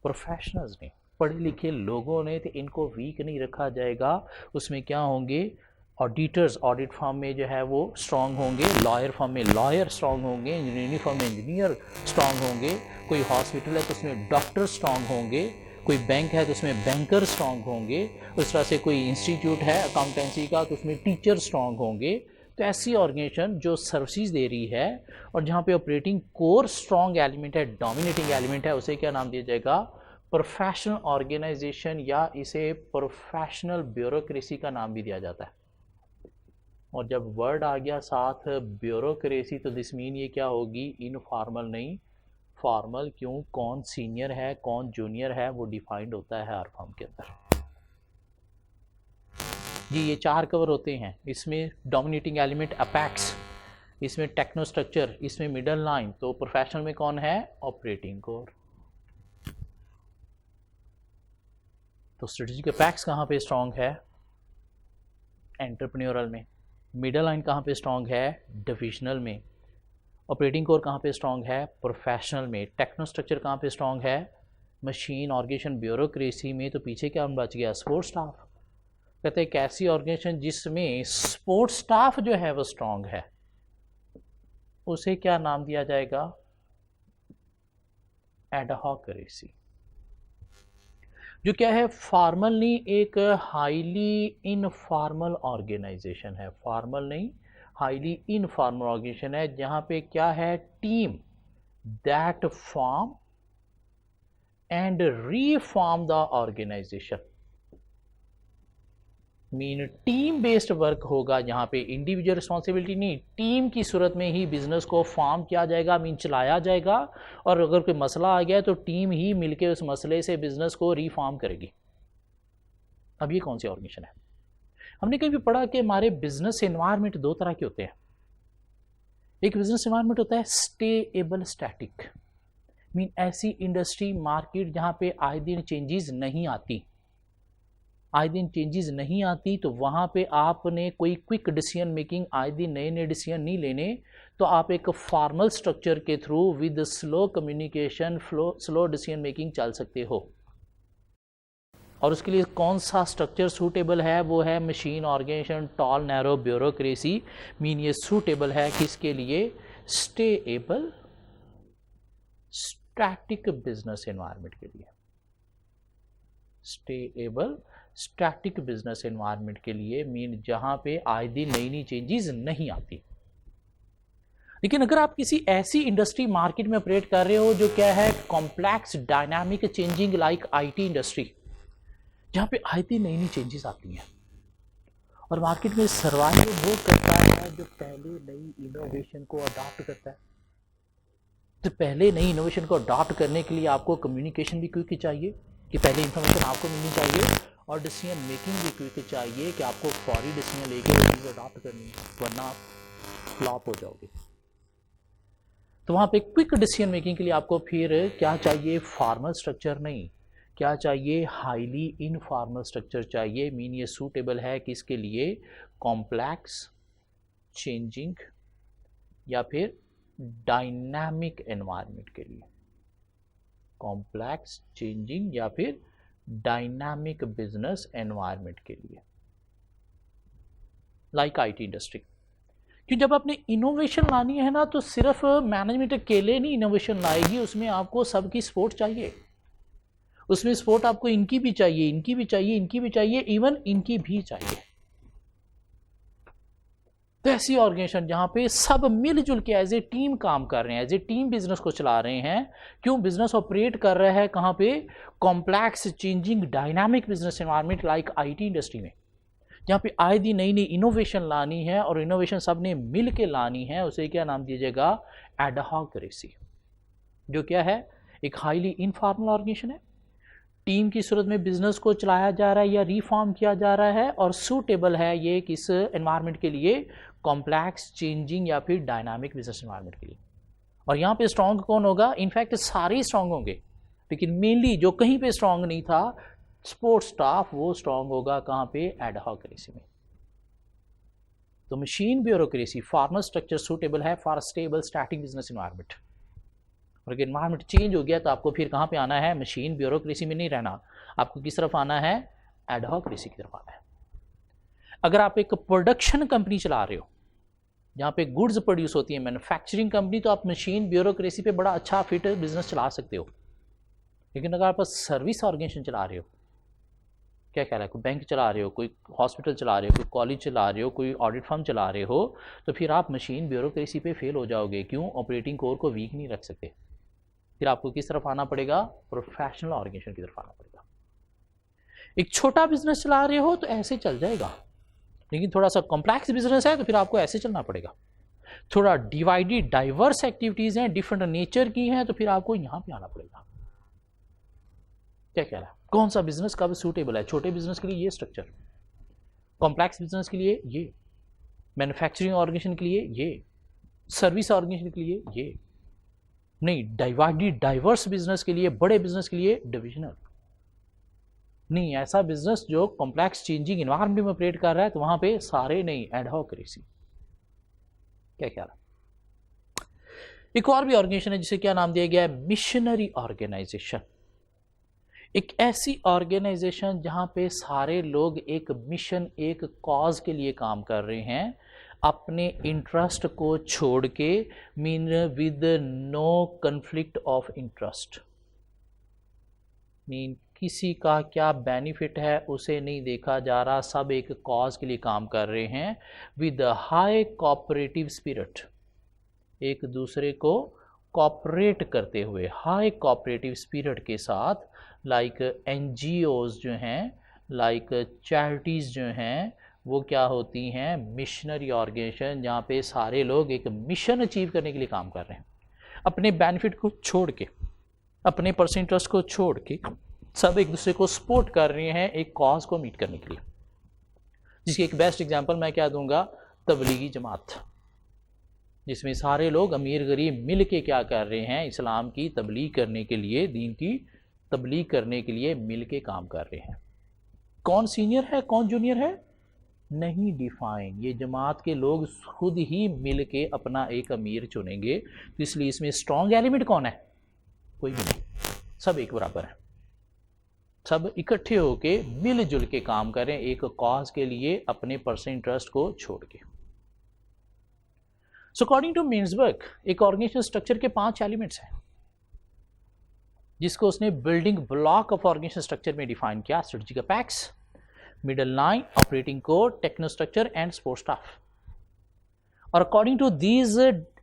प्रोफेशनल्स ने, पढ़े लिखे लोगों ने। तो इनको वीक नहीं रखा जाएगा। उसमें क्या होंगे, ऑडिटर्स ऑडिट फर्म में जो है वो स्ट्रांग होंगे, लॉयर फर्म में लॉयर स्ट्रांग होंगे, इंजीनियरिंग फर्म में इंजीनियर स्ट्रांग होंगे, कोई हॉस्पिटल है तो उसमें डॉक्टर स्ट्रांग होंगे, कोई बैंक है तो उसमें बैंकर स्ट्रांग होंगे, उस तरह से कोई इंस्टीट्यूट है अकाउंटेंसी का तो उसमें टीचर स्ट्रांग होंगे। तो ऐसी ऑर्गेनाइजेशन जो सर्विसेज दे रही है और जहाँ पे ऑपरेटिंग कोर स्ट्रांग एलिमेंट है, डोमिनेटिंग एलिमेंट है, उसे क्या नाम दिया जाएगा, प्रोफेशनल ऑर्गेनाइजेशन, या इसे प्रोफेशनल ब्यूरोक्रेसी का नाम भी दिया जाता है। और जब वर्ड आ गया साथ ब्यूरोक्रेसी तो दिस मीन ये क्या होगी, इनफॉर्मल नहीं फॉर्मल। क्यों, कौन सीनियर है कौन जूनियर है वो डिफाइंड होता है हर फर्म के अंदर। जी ये 4 कवर होते हैं। इसमें डोमिनेटिंग एलिमेंट अपेक्स, इसमें टेक्नो स्ट्रक्चर, इसमें मिडल लाइन। तो प्रोफेशनल में कौन है, ऑपरेटिंग कोर। तो स्ट्रेटेजिक अपेक्स कहाँ पे स्ट्रांग है, एंटरप्रेन्योरल में। मिडल लाइन कहाँ पे स्ट्रांग है, डिविजनल में। ऑपरेटिंग कोर कहाँ पे स्ट्रांग है, प्रोफेशनल में। टेक्नो स्ट्रक्चर कहाँ पे स्ट्रांग है, मशीन ऑर्गेनाइजेशन ब्यूरोक्रेसी में। तो पीछे क्या बच गया, सपोर्ट स्टाफ। कहते हैं एक ऐसी ऑर्गेनाइजेशन जिसमें सपोर्ट स्टाफ जो है वो स्ट्रांग है, उसे क्या नाम दिया जाएगा, एडहॉकरेसी। जो क्या है, फॉर्मल नहीं, एक हाईली इनफॉर्मल ऑर्गेनाइजेशन है। फॉर्मल नहीं, हाईली इनफॉर्मल ऑर्गेनाइजेशन है, जहां पे क्या है, team that form and reform the organisation. Mean team based work होगा, जहां पे इंडिविजुअल रिस्पॉन्सिबिलिटी नहीं, टीम की सूरत में ही बिजनेस को फॉर्म किया जाएगा, मीन चलाया जाएगा। और अगर कोई मसला आ गया तो टीम ही मिलकर उस मसले से बिजनेस को रीफॉर्म करेगी। अब ये कौन सी ऑर्गेनाइजेशन है, हमने कहीं भी पढ़ा कि हमारे बिजनेस एनवायरनमेंट 2 तरह के होते हैं। एक बिजनेस एनवायरनमेंट होता है स्टेएबल स्टैटिक, मीन ऐसी इंडस्ट्री मार्केट जहां पे आए दिन चेंजेस नहीं आती, आए दिन चेंजेस नहीं आती। तो वहाँ पे आपने कोई क्विक डिसीजन मेकिंग, आए दिन नए नए डिसीजन नहीं लेने। तो आप एक फॉर्मल स्ट्रक्चर के through with slow communication slow decision making चल सकते हो। और उसके लिए कौन सा स्ट्रक्चर सूटेबल है, वो है machine organisation tall narrow bureaucracy. Mean ये सूटेबल है किसके लिए, स्टेएबल स्टैटिक बिजनेस एनवायरनमेंट के लिए। स्टेएबल स्टैटिक बिजनेस एनवायरनमेंट के लिए, मीन जहां पे आए दिन नई नई चेंजेस नहीं आती। लेकिन अगर आप किसी ऐसी इंडस्ट्री मार्केट में ऑपरेट कर रहे हो जो क्या है, complex dynamic changing like IT industry, जहां पे आए दिन नई नई चेंजेस आती हैं और मार्केट में सर्वाइव वो करता है जो पहले नई इनोवेशन को अडॉप्ट करता है। तो पहले नई इनोवेशन को अडॉप्ट करने के लिए आपको कम्युनिकेशन भी क्विक चाहिए कि पहले इंफॉर्मेशन आपको मिलनी चाहिए, और डिसीजन मेकिंग भी क्विक चाहिए कि आपको फौरी डिसीजन लेके वो चीज़ अडॉप्ट करनी है, वरना आप फ्लॉप हो जाओगे। तो वहाँ पे क्विक डिसीजन मेकिंग के लिए आपको फिर क्या चाहिए, फॉर्मल स्ट्रक्चर नहीं, क्या चाहिए, हाईली इनफॉर्मल स्ट्रक्चर चाहिए। मीन ये सूटेबल है किसके लिए, कॉम्प्लेक्स चेंजिंग या फिर डायनामिक एनवायरनमेंट के लिए। कॉम्प्लेक्स चेंजिंग या फिर डायनामिक बिजनेस एनवायरनमेंट के लिए, लाइक आईटी इंडस्ट्री। क्योंकि जब आपने इनोवेशन लानी है ना, तो सिर्फ मैनेजमेंट अकेले नहीं इनोवेशन लाएगी, उसमें आपको सबकी सपोर्ट चाहिए। उसमें सपोर्ट आपको इनकी भी चाहिए, इनकी भी चाहिए, इनकी भी चाहिए, इवन इनकी भी चाहिए। तो ऐसी ऑर्गेनाइजेशन जहां पे सब मिलजुल के एज ए टीम काम कर रहे हैं, एज ए टीम बिजनेस को चला रहे हैं। क्यों, बिजनेस ऑपरेट कर रहा है कहां पे, complex changing dynamic business environment like IT industry में, जहां पे आए दिन नई नई इनोवेशन लानी है और इनोवेशन सब ने मिल के लानी है। उसे क्या नाम दिया जाएगा, एडहॉकरेसी। जो क्या है, एक हाईली इनफॉर्मल ऑर्गेनाइजेशन है टीम की सूरत में बिजनेस को चलाया जा रहा है या रिफॉर्म किया जा रहा है, और सूटेबल है ये किस एनवायरनमेंट के लिए, कॉम्प्लेक्स, चेंजिंग या फिर डायनामिक बिजनेस एनवायरनमेंट के लिए। और यहाँ पे स्ट्रांग कौन होगा? इनफैक्ट सारे स्ट्रांग होंगे, लेकिन मेनली जो कहीं पे स्ट्रांग नहीं था सपोर्ट स्टाफ, वो स्ट्रांग होगा कहाँ पे? एडहॉक्रेसी में। तो machine bureaucracy formal structure suitable है for stable static business environment. और अगर एनवायरनमेंट चेंज हो गया तो आपको फिर कहाँ पे आना है? मशीन ब्यूरोक्रेसी में नहीं रहना, आपको किस तरफ आना है? एडहॉक्रेसी की तरफ आना है। अगर आप एक प्रोडक्शन कंपनी चला रहे हो जहाँ पे गुड्स प्रोड्यूस होती है, मैन्युफैक्चरिंग कंपनी, तो आप मशीन ब्यूरोक्रेसी पे बड़ा अच्छा फिट बिजनेस चला सकते हो। लेकिन अगर आप सर्विस ऑर्गेनाइजेशन चला रहे हो, क्या कह रहा है, कोई बैंक चला रहे हो, कोई हॉस्पिटल चला रहे हो, कोई कॉलेज चला रहे हो, कोई ऑडिट फर्म चला रहे हो, तो फिर आप मशीन ब्यूरोक्रेसी पे फेल हो जाओगे। क्यों? ऑपरेटिंग कोर को वीक नहीं रख सकते। फिर आपको किस तरफ आना पड़ेगा? प्रोफेशनल ऑर्गेनाइजेशन की तरफ आना पड़ेगा। एक छोटा बिजनेस चला रहे हो तो ऐसे चल जाएगा, लेकिन थोड़ा सा कॉम्प्लेक्स बिजनेस है तो फिर आपको ऐसे चलना पड़ेगा। थोड़ा डिवाइडेड डाइवर्स एक्टिविटीज हैं, डिफरेंट नेचर की हैं, तो फिर आपको यहां पे आना पड़ेगा। क्या कह रहा है? कौन सा बिजनेस कब सूटेबल है? छोटे बिजनेस के लिए ये स्ट्रक्चर, कॉम्प्लेक्स बिजनेस के लिए ये, मैन्युफैक्चरिंग ऑर्गेनाइजेशन के लिए ये, सर्विस ऑर्गेनाइजेशन के लिए ये, नहीं डिवाइडेड डाइवर्स बिजनेस के लिए, बड़े बिजनेस के लिए डिविजनल नहीं। ऐसा बिजनेस जो कॉम्प्लेक्स चेंजिंग एनवायरनमेंट में ऑपरेट कर रहा है तो वहां पे सारे नहीं, एडहॉक्रेसी। क्या कह रहा है? एक और भी ऑर्गेनाइजेशन है जिसे क्या नाम दिया गया है? Missionary organisation. एक ऐसी ऑर्गेनाइजेशन जहां पे सारे लोग एक मिशन, एक कॉज के लिए काम कर रहे हैं, अपने इंटरेस्ट को छोड़ के, mean with no conflict of interest. Mean किसी का क्या बेनिफिट है उसे नहीं देखा जा रहा, सब एक कॉज के लिए काम कर रहे हैं, विद हाई कोऑपरेटिव स्पिरिट, एक दूसरे को कोऑपरेट करते हुए, हाई कोऑपरेटिव स्पिरिट के साथ। लाइक एनजीओज जो हैं, लाइक चैरिटीज़ जो हैं, वो क्या होती हैं? मिशनरी ऑर्गेनाइजेशन, जहाँ पे सारे लोग एक मिशन अचीव करने के लिए काम कर रहे हैं, अपने बेनिफिट को छोड़ के, अपने पर्सनल इंटरेस्ट को छोड़ के, सब एक दूसरे को सपोर्ट कर रहे हैं एक कॉज को मीट करने के लिए। जिसकी एक बेस्ट एग्जांपल मैं क्या दूंगा? तबलीगी जमात, जिसमें सारे लोग अमीर गरीब मिल के क्या कर रहे हैं? इस्लाम की तबलीग करने के लिए, दीन की तबलीग करने के लिए मिल के काम कर रहे हैं। कौन सीनियर है, कौन जूनियर है, नहीं डिफाइन। ये जमात के लोग खुद ही मिल के अपना एक अमीर चुनेंगे, तो इसलिए इसमें स्ट्रॉन्ग एलिमेंट कौन है? कोई भी नहीं, सब एक बराबर है, सब इकट्ठे होके मिलजुल के काम करें एक कॉज के लिए, अपने पर्सनल इंटरेस्ट को छोड़ के। सो अकॉर्डिंग टू मिन्सबर्ग, एक ऑर्गेनाइजेशन स्ट्रक्चर के 5 एलिमेंट्स हैं, जिसको उसने building block of organisation structure में डिफाइन किया। Strategic apex, middle line, operating core, techno structure and support staff. और according to these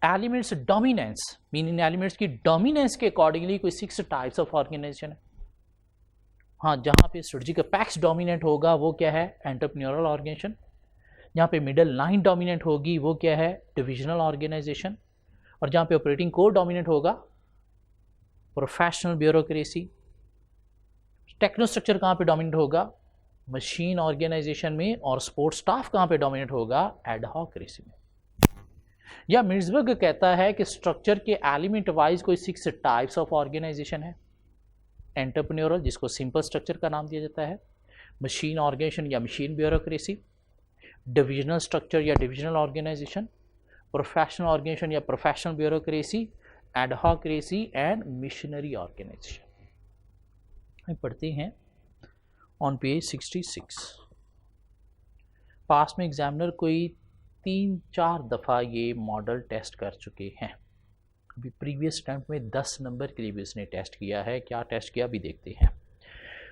elements dominance, meaning elements की डोमिनेंस के अकॉर्डिंगली कोई 6 टाइप्स ऑफ ऑर्गेनाइजेशन है। हाँ, जहाँ पे स्ट्रेटजिक अपेक्स डोमिनेंट होगा वो क्या है? Entrepreneurial organisation. जहाँ पे मिडल लाइन डोमिनेंट होगी वो क्या है? Divisional organisation. और जहाँ पे ऑपरेटिंग कोर डोमिनेंट होगा, प्रोफेशनल ब्यूरोक्रेसी। टेक्नो स्ट्रक्चर कहाँ पे डोमिनेंट होगा? मशीन ऑर्गेनाइजेशन में। और सपोर्ट स्टाफ कहाँ पे डोमिनेंट होगा? एडहॉक्रेसी में। या मिन्सबर्ग कहता है कि स्ट्रक्चर के एलिमेंट वाइज कोई 6 टाइप्स ऑफ ऑर्गेनाइजेशन है। एंटरप्रेन्योरल, जिसको सिंपल स्ट्रक्चर का नाम दिया जाता है, मशीन ऑर्गेनाइजेशन या मशीन ब्यूरोक्रेसी, डिविजनल स्ट्रक्चर या डिविजनल ऑर्गेनाइजेशन, प्रोफेशनल ऑर्गेनाइजेशन या professional bureaucracy, adhocracy and missionary organisation. पढ़ते हैं ऑन पेज 66। पास में एग्जामिनर कोई 3-4 दफ़ा ये मॉडल टेस्ट कर चुके हैं। अभी प्रीवियस अटेम्प्ट में 10 नंबर के लिए भी इसने टेस्ट किया है। क्या टेस्ट किया अभी देखते हैं।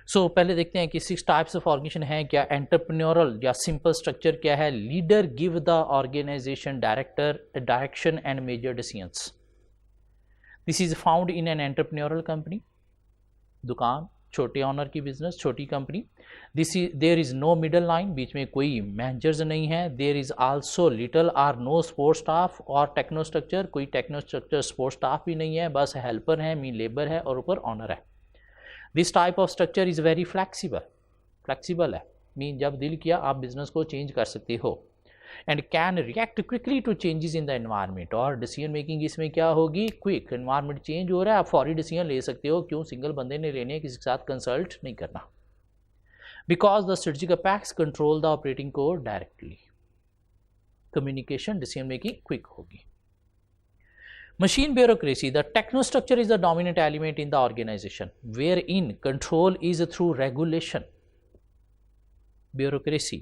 सो पहले देखते हैं कि 6 टाइप्स ऑफ ऑर्गेनाइजेशन हैं क्या। एंटरप्रेन्योरल या सिंपल स्ट्रक्चर क्या है? Leader give the organisation direction and major decisions. This is found in an entrepreneurial company, दुकान, छोटे ऑनर की बिजनेस, छोटी company. There is no middle line, बीच में कोई मैनेजर्स नहीं है। There is also little or no support staff और टेक्नो स्ट्रक्चर, कोई टेक्नो स्ट्रक्चर सपोर्ट स्टाफ भी नहीं है, बस हेल्पर है, मीन लेबर है और ऊपर ऑनर है। This type of structure is very flexible है, मीन जब दिल किया आप बिजनेस को चेंज कर सकते हो, and can react quickly to changes in the environment. और डिसीजन मेकिंग इसमें क्या होगी, क्विक, एनवायरनमेंट चेंज हो रहा है, आप फौरी डिसीजन ले सकते हो, क्यों, सिंगल बंदे ने लेने, किसी के साथ कंसल्ट नहीं करना। Because the strategic apex control the operating code directly, communication, decision making quick होगी। Machine bureaucracy, the technostructure is the dominant element in the organization, wherein control is through regulation. Bureaucracy,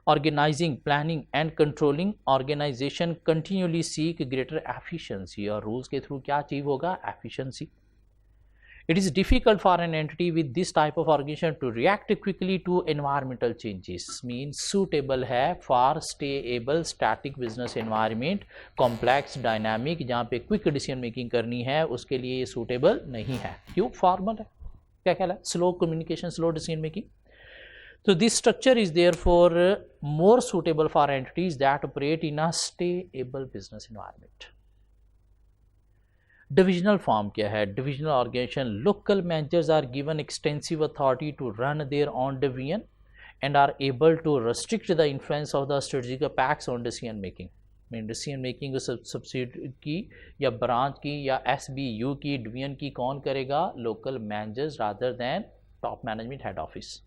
organizing, planning and controlling organization continually seek greater efficiency, और rules के through क्या achieve होगा, efficiency. It is difficult for an entity with this type of organization to react quickly to environmental changes, means suitable है for stable static business environment, complex dynamic जहाँ पे quick decision making करनी है उसके लिए ये suitable नहीं है, क्यों, formal है, क्या कहला है, slow communication, slow decision making. So this structure is therefore more suitable for entities that operate in a stable business environment. Divisional form क्या है, divisional organisation, local managers are given extensive authority to run their own division and are able to restrict the influence of the strategic apex on decision making. Mean decision making subsidy की या branch की या SBU की, division की कौन करेगा, local managers rather than top management head office.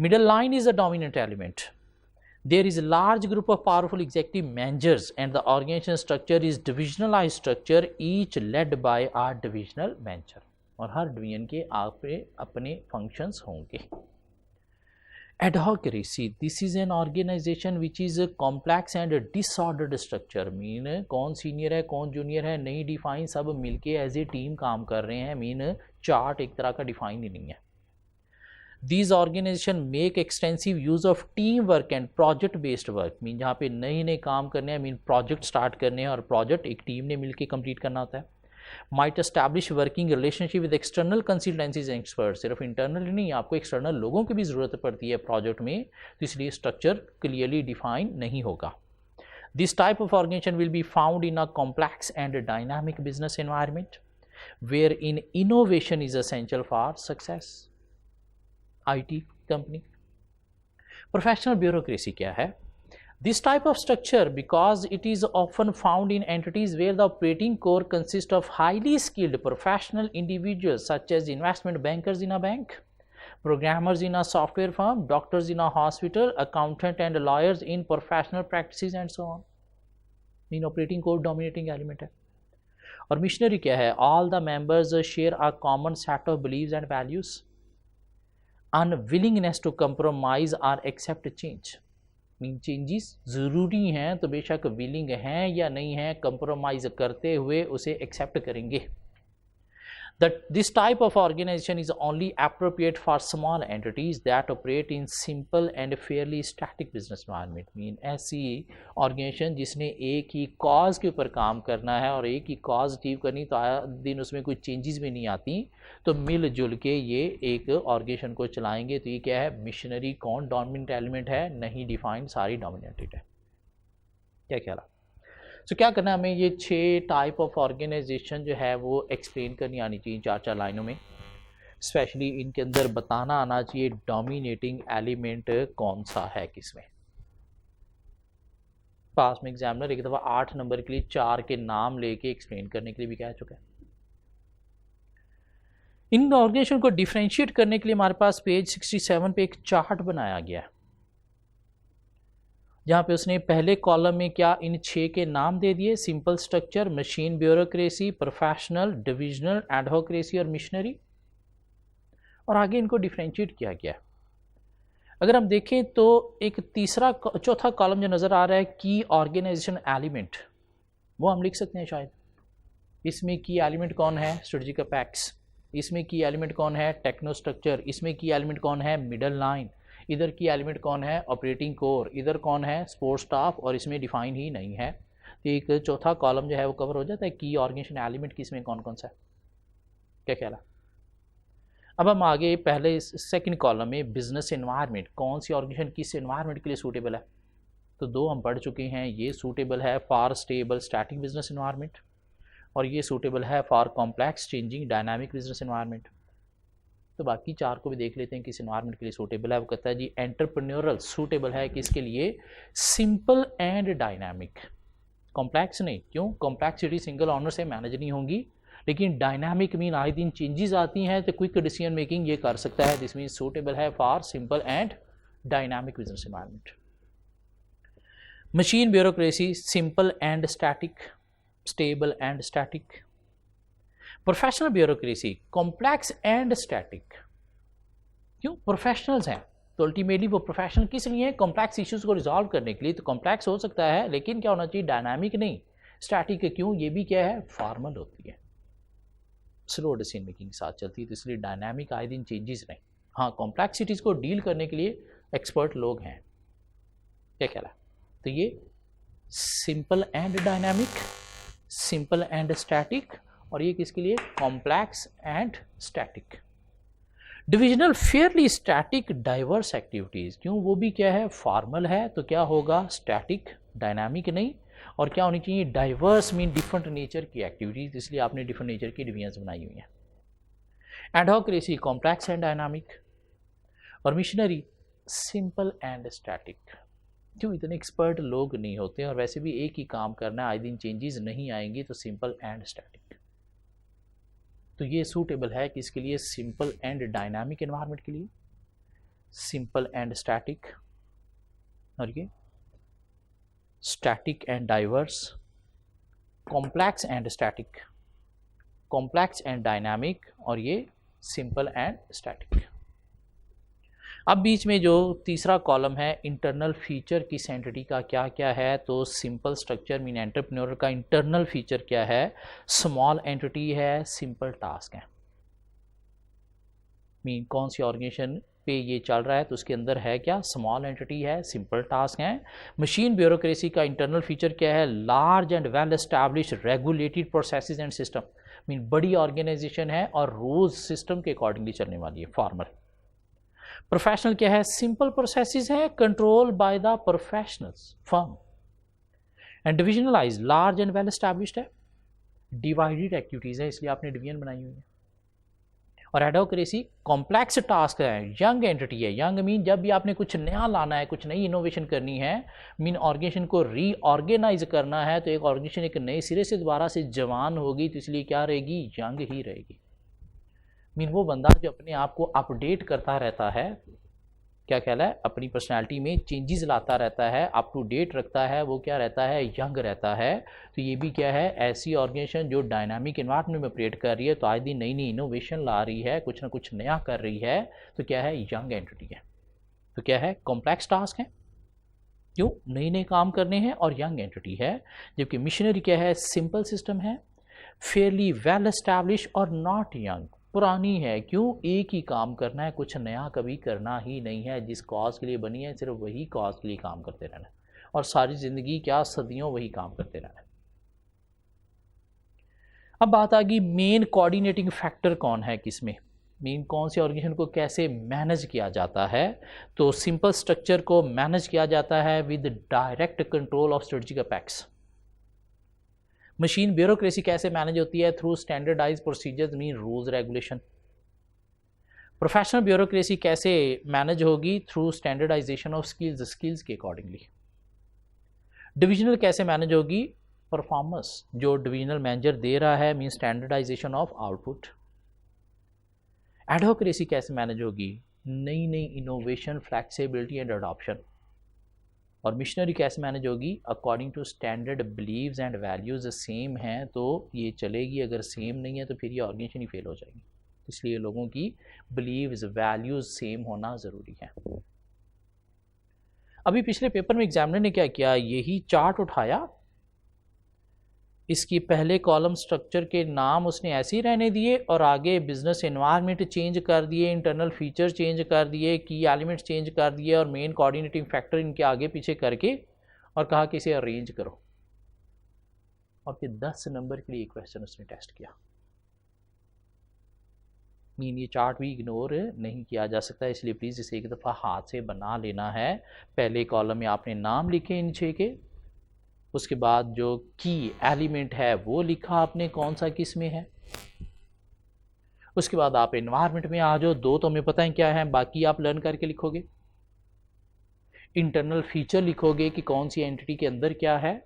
Middle line is a dominant element. There is a large group of powerful executive managers and the organization structure is divisionalized structure, each led by a divisional manager. और हर division के अपने functions होंगे. Adhocracy, this is an organization which is a complex and disordered structure. Mean कौन senior है कौन junior है नहीं define, सब मिलके एज ए टीम काम कर रहे हैं, मीन चार्ट एक तरह का डिफाइन ही नहीं है. These organizations make extensive use of team work and project based work, mean जहाँ पे नए नए काम करने हैं, मीन प्रोजेक्ट स्टार्ट करने हैं और प्रोजेक्ट एक टीम ने मिलके कंप्लीट करना होता है. Might establish working relationship with external consultancies and experts, सिर्फ इंटरनल नहीं, आपको एक्सटर्नल लोगों की भी ज़रूरत पड़ती है प्रोजेक्ट में, तो इसलिए स्ट्रक्चर क्लियरली डिफाइन नहीं होगा. This type of organization will be found in a complex and dynamic business environment wherein innovation is essential for success. IT company. Professional bureaucracy क्या है? This type of structure, because it is often found in entities where the operating core consists of highly skilled professional individuals such as investment bankers in a bank, programmers in a software firm, doctors in a hospital, accountant and lawyers in professional practices and so on. In operating core dominating element है. और missionary क्या है? All the members share a common set of beliefs and values. Unwillingness to compromise or accept change, mean changes ज़रूरी हैं तो बेशक willing हैं या नहीं हैं, कंप्रोमाइज़ करते हुए उसे एक्सेप्ट करेंगे. This type of organization is only appropriate for small entities that operate in simple and fairly static business environment. Mean ऐसी ऑर्गेनाइजेशन जिसने एक ही कॉज के ऊपर काम करना है और एक ही कॉज अचीव करनी, तो आया दिन उसमें कोई चेंजेस भी नहीं आती, तो मिलजुल के ये एक ऑर्गेनाइजेशन को चलाएंगे. तो ये क्या है, मिशनरी कौन डोमिनेंट एलिमेंट है, नहीं डिफाइंड, सारी डोमिनेटेड है. क्या ख्याल है? सो क्या करना है हमें, ये 6 टाइप ऑफ ऑर्गेनाइजेशन जो है वो एक्सप्लेन करनी आनी चाहिए 4-4 लाइनों में. स्पेशली इनके अंदर बताना आना चाहिए डोमिनेटिंग एलिमेंट कौन सा है किसमें. पास में एग्जामिनर एक दफ़ा 8 नंबर के लिए 4 के नाम लेके एक्सप्लेन करने के लिए भी कह चुका है. इन ऑर्गेनाइजेशन को डिफ्रेंशिएट करने के लिए हमारे पास पेज 67 पे एक चार्ट बनाया गया है, जहाँ पे उसने पहले कॉलम में क्या इन 6 के नाम दे दिए, simple structure, machine bureaucracy, professional, divisional, adhocracy और मिशनरी, और आगे इनको डिफ्रेंशिएट किया गया. अगर हम देखें तो एक चौथा कॉलम जो नज़र आ रहा है की ऑर्गेनाइजेशन एलिमेंट, वो हम लिख सकते हैं शायद. इसमें की एलिमेंट कौन है, स्ट्रेटेजिक अपेक्स. इसमें की एलिमेंट कौन है, टेक्नो स्ट्रक्चर. इसमें की एलिमेंट कौन है, मिडल लाइन. इधर की एलिमेंट कौन है, ऑपरेटिंग कोर. इधर कौन है, सपोर्ट स्टाफ, और इसमें डिफाइन ही नहीं है. तो एक चौथा कॉलम जो है वो कवर हो जाता है की ऑर्गेनाइजेशन एलिमेंट किसमें कौन कौन सा है. क्या ख्याल है? अब हम आगे पहले सेकंड कॉलम में बिजनेस एनवायरनमेंट, कौन सी ऑर्गेनाइजेशन किस एनवायरनमेंट के लिए सूटेबल है. तो 2 हम पढ़ चुके हैं, ये सूटेबल है for stable static business environment और ये सूटेबल है for complex changing dynamic business environment. तो बाकी 4 को भी देख लेते हैं किस एनवायरनमेंट के लिए सूटेबल है। वो कहता है जी एंटरप्रेन्योरल सूटेबल है किसके लिए, सिंपल एंड डायनामिक, कॉम्प्लेक्स नहीं। क्यों, कॉम्प्लेक्सिटी सिंगल ऑनर से मैनेज नहीं होंगी, लेकिन डायनामिक मीन आए दिन चेंजेस आती हैं तो क्विक डिसीजन मेकिंग ये कर सकता है। दिस मीन सूटेबल है for simple and dynamic business environment. Machine bureaucracy simple and static, stable and static. Professional bureaucracy complex and static. क्यों, प्रोफेशनल्स हैं तो अल्टीमेटली वो प्रोफेशनल किस लिए, कॉम्प्लेक्स इश्यूज को रिजॉल्व करने के लिए। तो कॉम्प्लेक्स हो सकता है लेकिन क्या होना चाहिए, डायनामिक नहीं, स्टैटिक है। क्यों, ये भी क्या है, फॉर्मल होती है, स्लो डिसीजन मेकिंग के साथ चलती है, तो इसलिए डायनामिक आए दिन चेंजेस नहीं। हाँ, कॉम्प्लेक्सिटीज को डील करने के लिए एक्सपर्ट लोग हैं। क्या ख्याल है, तो ये simple and dynamic, simple and static, और ये किसके लिए, complex and static. Divisional Fairlie static diverse activities. क्यों, वो भी क्या है, फॉर्मल है, तो क्या होगा, स्टैटिक, डायनामिक नहीं। और क्या होनी चाहिए, डाइवर्स मीन डिफरेंट नेचर की एक्टिविटीज, इसलिए आपने डिफरेंट नेचर की डिवीजन्स बनाई हुई हैं। एडहोक्रेसी कॉम्प्लेक्स एंड डायनामिक, और मिशनरी सिंपल एंड स्टैटिक। क्यों, इतने एक्सपर्ट लोग नहीं होते और वैसे भी एक ही काम करना है, आए दिन चेंजेस नहीं आएंगी, तो सिंपल एंड स्टैटिक। तो ये सूटेबल है किसके लिए, सिंपल एंड डायनामिक एनवायरनमेंट के लिए, सिंपल एंड स्टैटिक, और ये static and diverse, complex and static, complex and dynamic, और ये सिंपल एंड स्टैटिक। अब बीच में जो तीसरा कॉलम है, इंटरनल फीचर किस एंटिटी का क्या क्या है, तो सिंपल स्ट्रक्चर मीन एंटरप्रेन्योर का इंटरनल फीचर क्या है, स्मॉल एंटिटी है, सिंपल टास्क है। मीन कौन सी ऑर्गेनाइजेशन पे ये चल रहा है तो उसके अंदर है क्या, स्मॉल एंटिटी है, सिंपल टास्क है। मशीन ब्यूरोक्रेसी का इंटरनल फीचर क्या है, large and well established regulated processes and system. Mean बड़ी ऑर्गेनाइजेशन है और रोज सिस्टम के अकॉर्डिंगली चलने वाली है, फॉर्मल। प्रोफेशनल क्या है, सिंपल प्रोसेसेस है, control by the professionals firm. And divisionalise, large and well established है, डिवाइडेड एक्टिविटीज है, इसलिए आपने डिवीजन बनाई हुई है। और एडहोक्रेसी कॉम्प्लेक्स टास्क है, यंग एंटिटी है। यंग मीन जब भी आपने कुछ नया लाना है, कुछ नई इनोवेशन करनी है, मीन ऑर्गेनाइजेशन को रीऑर्गेनाइज करना है, तो एक ऑर्गेनाइजेशन एक नए सिरे से दोबारा से जवान होगी, तो इसलिए क्या रहेगी, यंग ही रहेगी। मीन वो बंदा जो अपने आप को अपडेट करता रहता है, क्या ख्याल है, अपनी पर्सनालिटी में चेंजेस लाता रहता है, अप टू डेट रखता है, वो क्या रहता है, यंग रहता है। तो ये भी क्या है, ऐसी ऑर्गेनाइजेशन जो डायनामिक एनवायरनमेंट में ऑपरेट कर रही है, तो आए दिन नई नई इनोवेशन ला रही है, कुछ ना कुछ नया कर रही है, तो क्या है, यंग एंटिटी है। तो क्या है, कॉम्प्लेक्स टास्क है, क्यों, नए नए काम करने हैं, और यंग एंटिटी है। जबकि मिशनरी क्या है, सिंपल सिस्टम है, फेयरली वेल एस्टैब्लिश और नॉट यंग, पुरानी है। क्यों, एक ही काम करना है, कुछ नया कभी करना ही नहीं है। जिस कॉज के लिए बनी है सिर्फ वही कॉज के लिए काम करते रहना है, और सारी जिंदगी क्या, सदियों वही काम करते रहना है। अब बात आ गई मेन कोऑर्डिनेटिंग फैक्टर कौन है किसमें, मेन कौन सी ऑर्गेनाइजेशन को कैसे मैनेज किया जाता है। तो सिंपल स्ट्रक्चर को मैनेज किया जाता है with direct control of strategic apex. Machine bureaucracy कैसे मैनेज होती है, through standardise procedures mean rules regulation. Professional bureaucracy कैसे मैनेज होगी, through standardisation of skills, skills के अकॉर्डिंगली। डिविजनल कैसे मैनेज होगी, परफॉर्मेंस जो डिविजनल मैनेजर दे रहा है, mean standardisation of output. Adhocracy कैसे मैनेज होगी, नई नई इनोवेशन, फ्लैक्सिबिलिटी एंड अडॉप्शन। और मिशनरी कैसे मैनेज होगी, according to standard believes and values same हैं तो ये चलेगी, अगर सेम नहीं है तो फिर ये ऑर्गेनाइजेशन ही फेल हो जाएगी। इसलिए लोगों की बिलीव्स, वैल्यूज सेम होना ज़रूरी है। अभी पिछले पेपर में एग्जामिनर ने क्या किया, यही चार्ट उठाया, इसकी पहले कॉलम स्ट्रक्चर के नाम उसने ऐसे ही रहने दिए और आगे बिजनेस एनवायरनमेंट चेंज कर दिए, इंटरनल फीचर चेंज कर दिए, की एलिमेंट्स चेंज कर दिए और मेन कोऑर्डिनेटिंग फैक्टर इनके आगे पीछे करके और कहा कि इसे अरेंज करो। और फिर 10 नंबर के लिए एक क्वेश्चन उसने टेस्ट किया। मीन ये चार्ट भी इग्नोर नहीं किया जा सकता, इसलिए प्लीज़ इसे एक दफ़ा हाथ से बना लेना है। पहले कॉलम में आपने नाम लिखे इन 6 के, उसके बाद जो की एलिमेंट है वो लिखा आपने कौन सा किस में है, उसके बाद आप एनवायरनमेंट में आ जाओ, दो तो हमें पता है क्या है, बाकी आप लर्न करके लिखोगे। इंटरनल फीचर लिखोगे कि कौन सी एंटिटी के अंदर क्या है,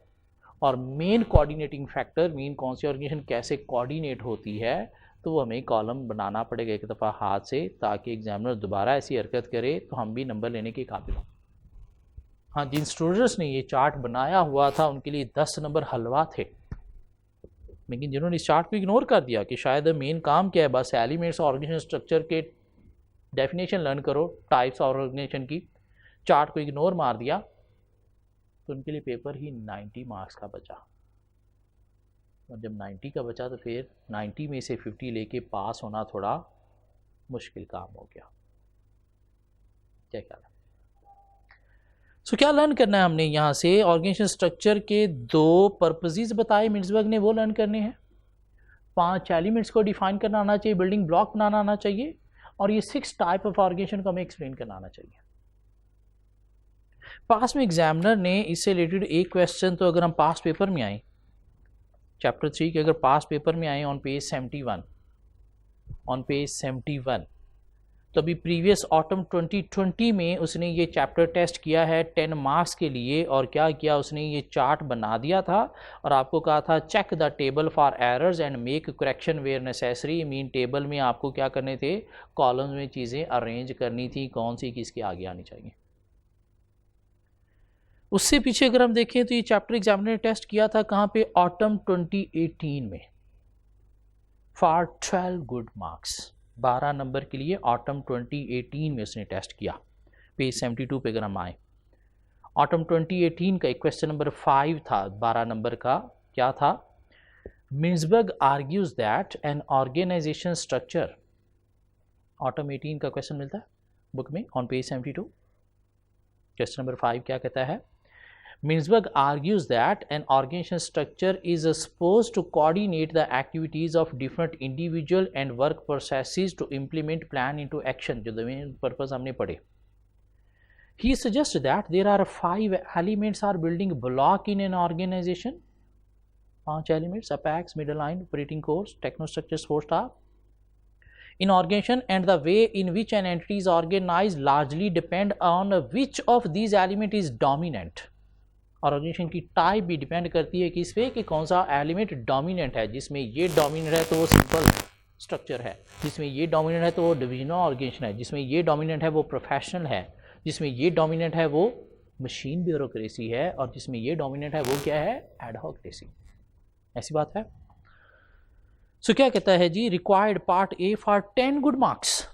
और मेन कोऑर्डिनेटिंग फैक्टर, मेन कौन सी ऑर्गेनाइजेशन कैसे कोऑर्डिनेट होती है, तो वो हमें कॉलम बनाना पड़ेगा एक दफ़ा हाथ से, ताकि एग्जामिनर दोबारा ऐसी हरकत करे तो हम भी नंबर लेने के काबिल हों। हाँ, जिन स्टूडेंट्स ने ये चार्ट बनाया हुआ था उनके लिए 10 नंबर हलवा थे, लेकिन जिन्होंने इस चार्ट को इग्नोर कर दिया कि शायद मेन काम क्या है, बस एलिमेंट्स ऑर्गेनाइजेशन स्ट्रक्चर के डेफिनेशन लर्न करो, टाइप्स ऑर्गेनाइजेशन की, चार्ट को इग्नोर मार दिया, तो उनके लिए पेपर ही 90 मार्क्स का बचा। और जब 90 का बचा तो फिर 90 में से 50 लेके पास होना थोड़ा मुश्किल काम हो गया। क्या ख्याल है? सो क्या लर्न करना है हमने यहाँ से? ऑर्गेनाइजेशन स्ट्रक्चर के दो पर्पसेस बताए मिन्सबर्ग ने, वो लर्न करने हैं। 5 एलिमेंट्स को डिफाइन करना आना चाहिए, बिल्डिंग ब्लॉक बनाना आना चाहिए, और ये 6 टाइप ऑफ ऑर्गेनाइजेशन को हमें एक्सप्लेन करना आना चाहिए। पास में एग्जामिनर ने इससे रिलेटेड एक क्वेश्चन, तो अगर हम पास पेपर में आए, चैप्टर 3 के अगर पास पेपर में आए ऑन पेज 71, तो अभी प्रीवियस ऑटम 2020 में उसने ये चैप्टर टेस्ट किया है 10 मार्क्स के लिए, और क्या किया उसने, ये चार्ट बना दिया था और आपको कहा था check the table for errors and make correction where necessary. Mean table में आपको क्या करने थे, कॉलम्स में चीज़ें अरेंज करनी थी, कौन सी किसके आगे आनी चाहिए। उससे पीछे अगर हम देखें तो ये चैप्टर एग्जामिनर ने टेस्ट किया था कहाँ पे, ऑटम 2018 में, फॉर 12 गुड मार्क्स, 12 नंबर के लिए ऑटम 2018 में उसने टेस्ट किया। पेज 72 पे अगर हम आए, ऑटम 2018 का एक क्वेश्चन नंबर 5 था, 12 नंबर का, क्या था, Mintzberg argues that an organisation structure, autumn 18 का क्वेश्चन मिलता है बुक में ऑन पेज 72। क्वेश्चन नंबर 5 क्या कहता है, Mintzberg argues that an organization structure is supposed to coordinate the activities of different individual and work processes to implement plan into action, जो main purpose हमने पढ़े। He suggests that there are 5 elements are building block in an organization, 5 elements, apex, middle line, operating course, technostructure, support staff, in organization, and the way in which an entity is organized largely depend on which of these element is dominant। और organisation की type भी depend करती है किस पे, कि कौन सा एलिमेंट डोमिनेंट है। जिसमें ये डोमिनेंट है तो वो सिंपल स्ट्रक्चर है, जिसमें ये डोमिनेंट है तो वो डिविजनल ऑर्गेनाइजेशन है, जिसमें ये डोमिनेंट है वो प्रोफेशनल है, जिसमें ये डोमिनेंट है वो मशीन ब्यूरोक्रेसी है, और जिसमें ये डोमिनेंट है वो क्या है, एडहोक्रेसी। ऐसी बात है। सो क्या कहता है जी, required part A for 10 good marks,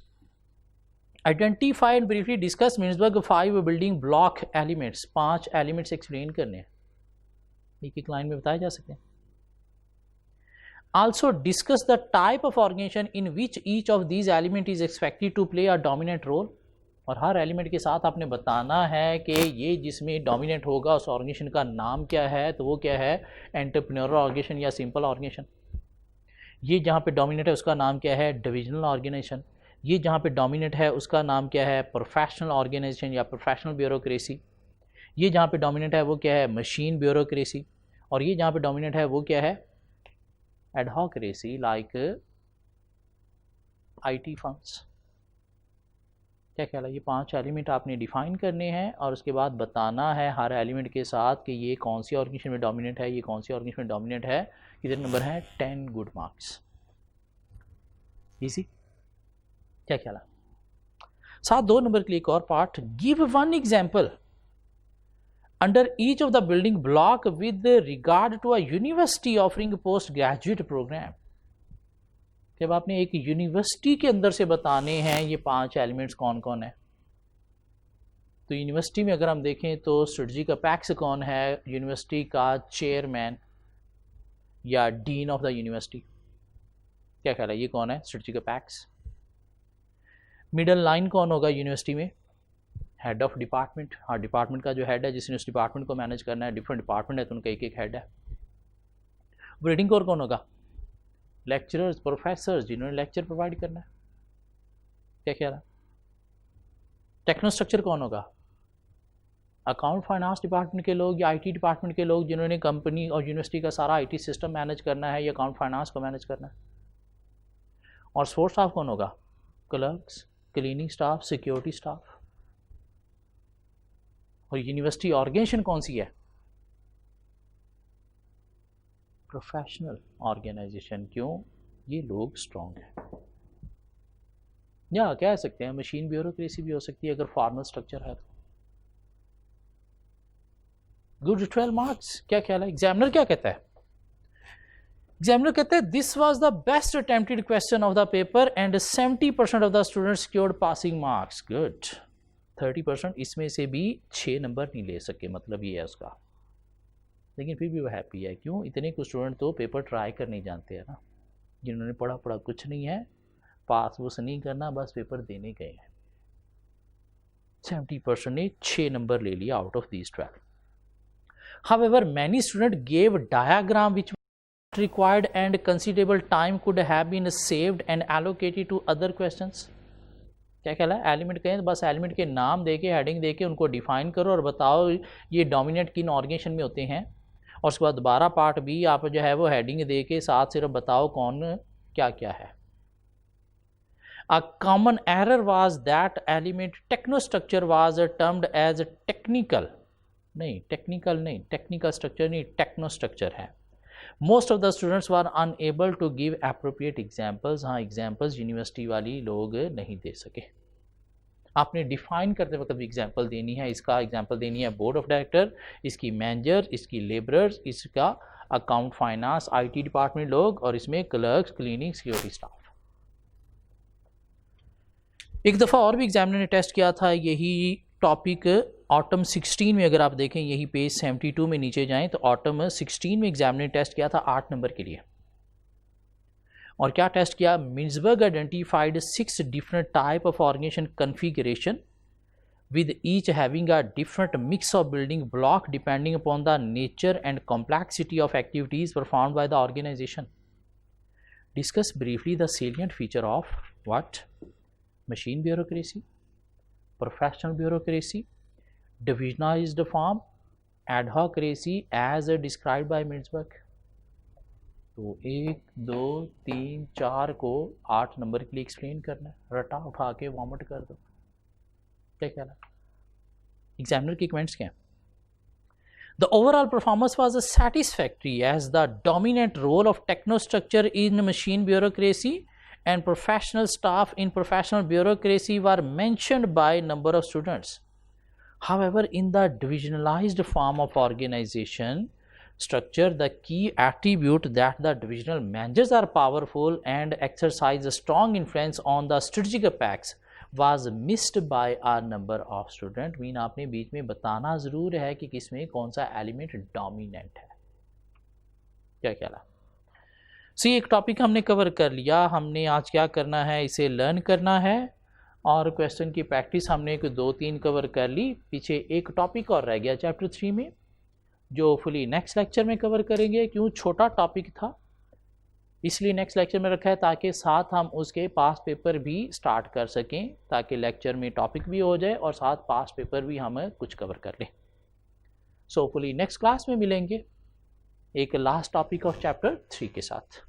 identify and briefly discuss Mintzberg 5 building block elements, 5 elements explain करने हैं, एक एक लाइन में बताए जा सकते हैं। Also discuss the type of organisation in which each of these element is expected to play a dominant role, और हर एलिमेंट के साथ आपने बताना है कि ये जिसमें डोमिनेंट होगा उस ऑर्गेनाइजेशन का नाम क्या है, तो वो क्या है, एंटरप्रेन्योरल ऑर्गेनाइजेशन या सिंपल ऑर्गेनाइजेशन। ये जहाँ पे डोमिनेंट है उसका नाम क्या है, डिविजनल ऑर्गेनाइजेशन। ये जहाँ पे डोमिनेंट है उसका नाम क्या है, प्रोफेशनल ऑर्गेनाइजेशन या प्रोफेशनल ब्यूरोक्रेसी। ये जहाँ पे डोमिनेंट है वो क्या है, मशीन ब्यूरोक्रेसी। और ये जहाँ पे डोमिनेंट है वो क्या है, एडहोक्रेसी, लाइक आईटी फर्म्स। क्या ख्याल है? ये 5 एलिमेंट आपने डिफाइन करने हैं और उसके बाद बताना है हर एलिमेंट के साथ कि ये कौन सी ऑर्गेनाइजेशन में डोमिनेंट है, ये कौन सी ऑर्गेनाइजेशन में डोमिनेंट है। कितने नंबर है, 10 गुड मार्क्स। इजी, क्या ख्याल है? साथ 2 नंबर के लिए एक और part, give 1 example under each of the building block with regard to a university offering post graduate program. जब आपने एक यूनिवर्सिटी के अंदर से बताने हैं ये 5 एलिमेंट्स कौन कौन है, तो यूनिवर्सिटी में अगर हम देखें तो स्ट्रेटजी का पैक्स कौन है, यूनिवर्सिटी का चेयरमैन या डीन ऑफ द यूनिवर्सिटी। क्या ख्याल है, ये कौन है, स्ट्रेटजी का पैक्स। मिडल लाइन कौन होगा यूनिवर्सिटी में, हेड ऑफ डिपार्टमेंट। हाँ, डिपार्टमेंट का जो हेड है जिसने उस डिपार्टमेंट को मैनेज करना है, डिफरेंट डिपार्टमेंट है तो उनका एक एक हेड है। ऑपरेटिंग कोर कौन होगा, लेक्चरर्स, प्रोफेसर्स जिन्होंने लेक्चर प्रोवाइड करना है। क्या ख्याल है? टेक्नोस्ट्रक्चर कौन होगा, अकाउंट फाइनेंस डिपार्टमेंट के लोग या आईटी डिपार्टमेंट के लोग जिन्होंने कंपनी और यूनिवर्सिटी का सारा आईटी सिस्टम मैनेज करना है या अकाउंट फाइनेंस को मैनेज करना है। और सपोर्ट स्टाफ कौन होगा? Clerks, cleaning staff, security staff. और यूनिवर्सिटी ऑर्गेनाइजेशन कौन सी है? Professional organisation. क्यों? ये लोग स्ट्रॉन्ग हैं, या कह सकते हैं मशीन ब्यूरोक्रेसी भी हो सकती है अगर फॉर्मल स्ट्रक्चर है तो। Good, 12 marks. क्या ख्याल है? एग्जामिनर क्या कहता है? एग्जामिनर कहता है this was the best attempted question of the paper and 70% of the students secured passing marks. Good. 30% इसमें से भी 6 नंबर नहीं ले सके, मतलब ये है उसका, लेकिन फिर भी वो हैप्पी है। क्यों? इतने कुछ स्टूडेंट तो पेपर ट्राई करने जानते हैं ना, जिन्होंने पढ़ा कुछ नहीं है, पास वूस नहीं करना, बस पेपर देने गए हैं। 70% ने 6 नंबर ले लिया out of these 12। However, many students gave diagram which required and considerable time could have been saved and allocated to other questions. क्या कहला है? एलिमेंट कहें तो बस एलिमेंट के नाम देके, हेडिंग देके उनको डिफाइन करो और बताओ ये डोमिनेट किन ऑर्गेनाइजेशन में होते हैं, और उसके बाद दोबारा पार्ट बी आप जो है वो हेडिंग देके साथ सिर्फ बताओ कौन क्या क्या है। A common error was that element technostructure was termed as technical. नहीं, टेक्निकल नहीं, टेक्निकल स्ट्रक्चर नहीं, टेक्नो स्ट्रक्चर है। Most of the students were unable to give appropriate examples. हाँ, एग्जाम्पल्स यूनिवर्सिटी वाली लोग नहीं दे सके। आपने डिफाइन करते वक्त भी एग्जाम्पल देनी है, इसका एग्जाम्पल देनी है बोर्ड ऑफ डायरेक्टर, इसकी मैनेजर, इसकी लेबरर्स, इसका अकाउंट फाइनेंस IT डिपार्टमेंट लोग, और इसमें क्लर्क्स, क्लीनिंग, सिक्योरिटी स्टाफ। एक दफ़ा और भी एग्जामिनर ने टेस्ट किया था यही टॉपिक ऑटम 16 में। अगर आप देखें यही पेज 72 में नीचे जाएं तो ऑटम 16 में एग्जामिनर ने टेस्ट किया था 8 नंबर के लिए। और क्या टेस्ट किया? Mintzberg identified 6 different type of organisation configuration with each having a different mix of building block depending upon the nature and complexity of activities performed by the organisation. Discuss briefly the salient feature of what? Machine bureaucracy, professional bureaucracy, divisionalised form, adhocracy as described by Mintzberg. तो 1 2 3 4 को 8 number के लिए explain करना है, रटा उठा के vomit कर दो। क्या कहना है? एग्जामिनर के कमेंट्स क्या हैं? The overall performance was satisfactory as the dominant role of technostructure in machine bureaucracy and professional staff in professional bureaucracy were mentioned by number of students. However, in the divisionalized form of organization structure, the key attribute that the divisional managers are powerful and exercise a strong influence on the strategic apex was missed by a number of students. Mean आपने बीच में बताना ज़रूर है कि किसमें कौन सा element dominant है। क्या कहला? ये एक टॉपिक हमने कवर कर लिया। हमने आज क्या करना है? इसे लर्न करना है और क्वेश्चन की प्रैक्टिस हमने 2-3 कवर कर ली। पीछे एक टॉपिक और रह गया चैप्टर 3 में, जो फुली नेक्स्ट लेक्चर में कवर करेंगे। क्यों? छोटा टॉपिक था इसलिए नेक्स्ट लेक्चर में रखा है, ताकि साथ हम उसके पास पेपर भी स्टार्ट कर सकें, ताकि लेक्चर में टॉपिक भी हो जाए और साथ पास पेपर भी हम कुछ कवर कर लें। फुली नेक्स्ट क्लास में मिलेंगे एक लास्ट टॉपिक ऑफ चैप्टर 3 के साथ।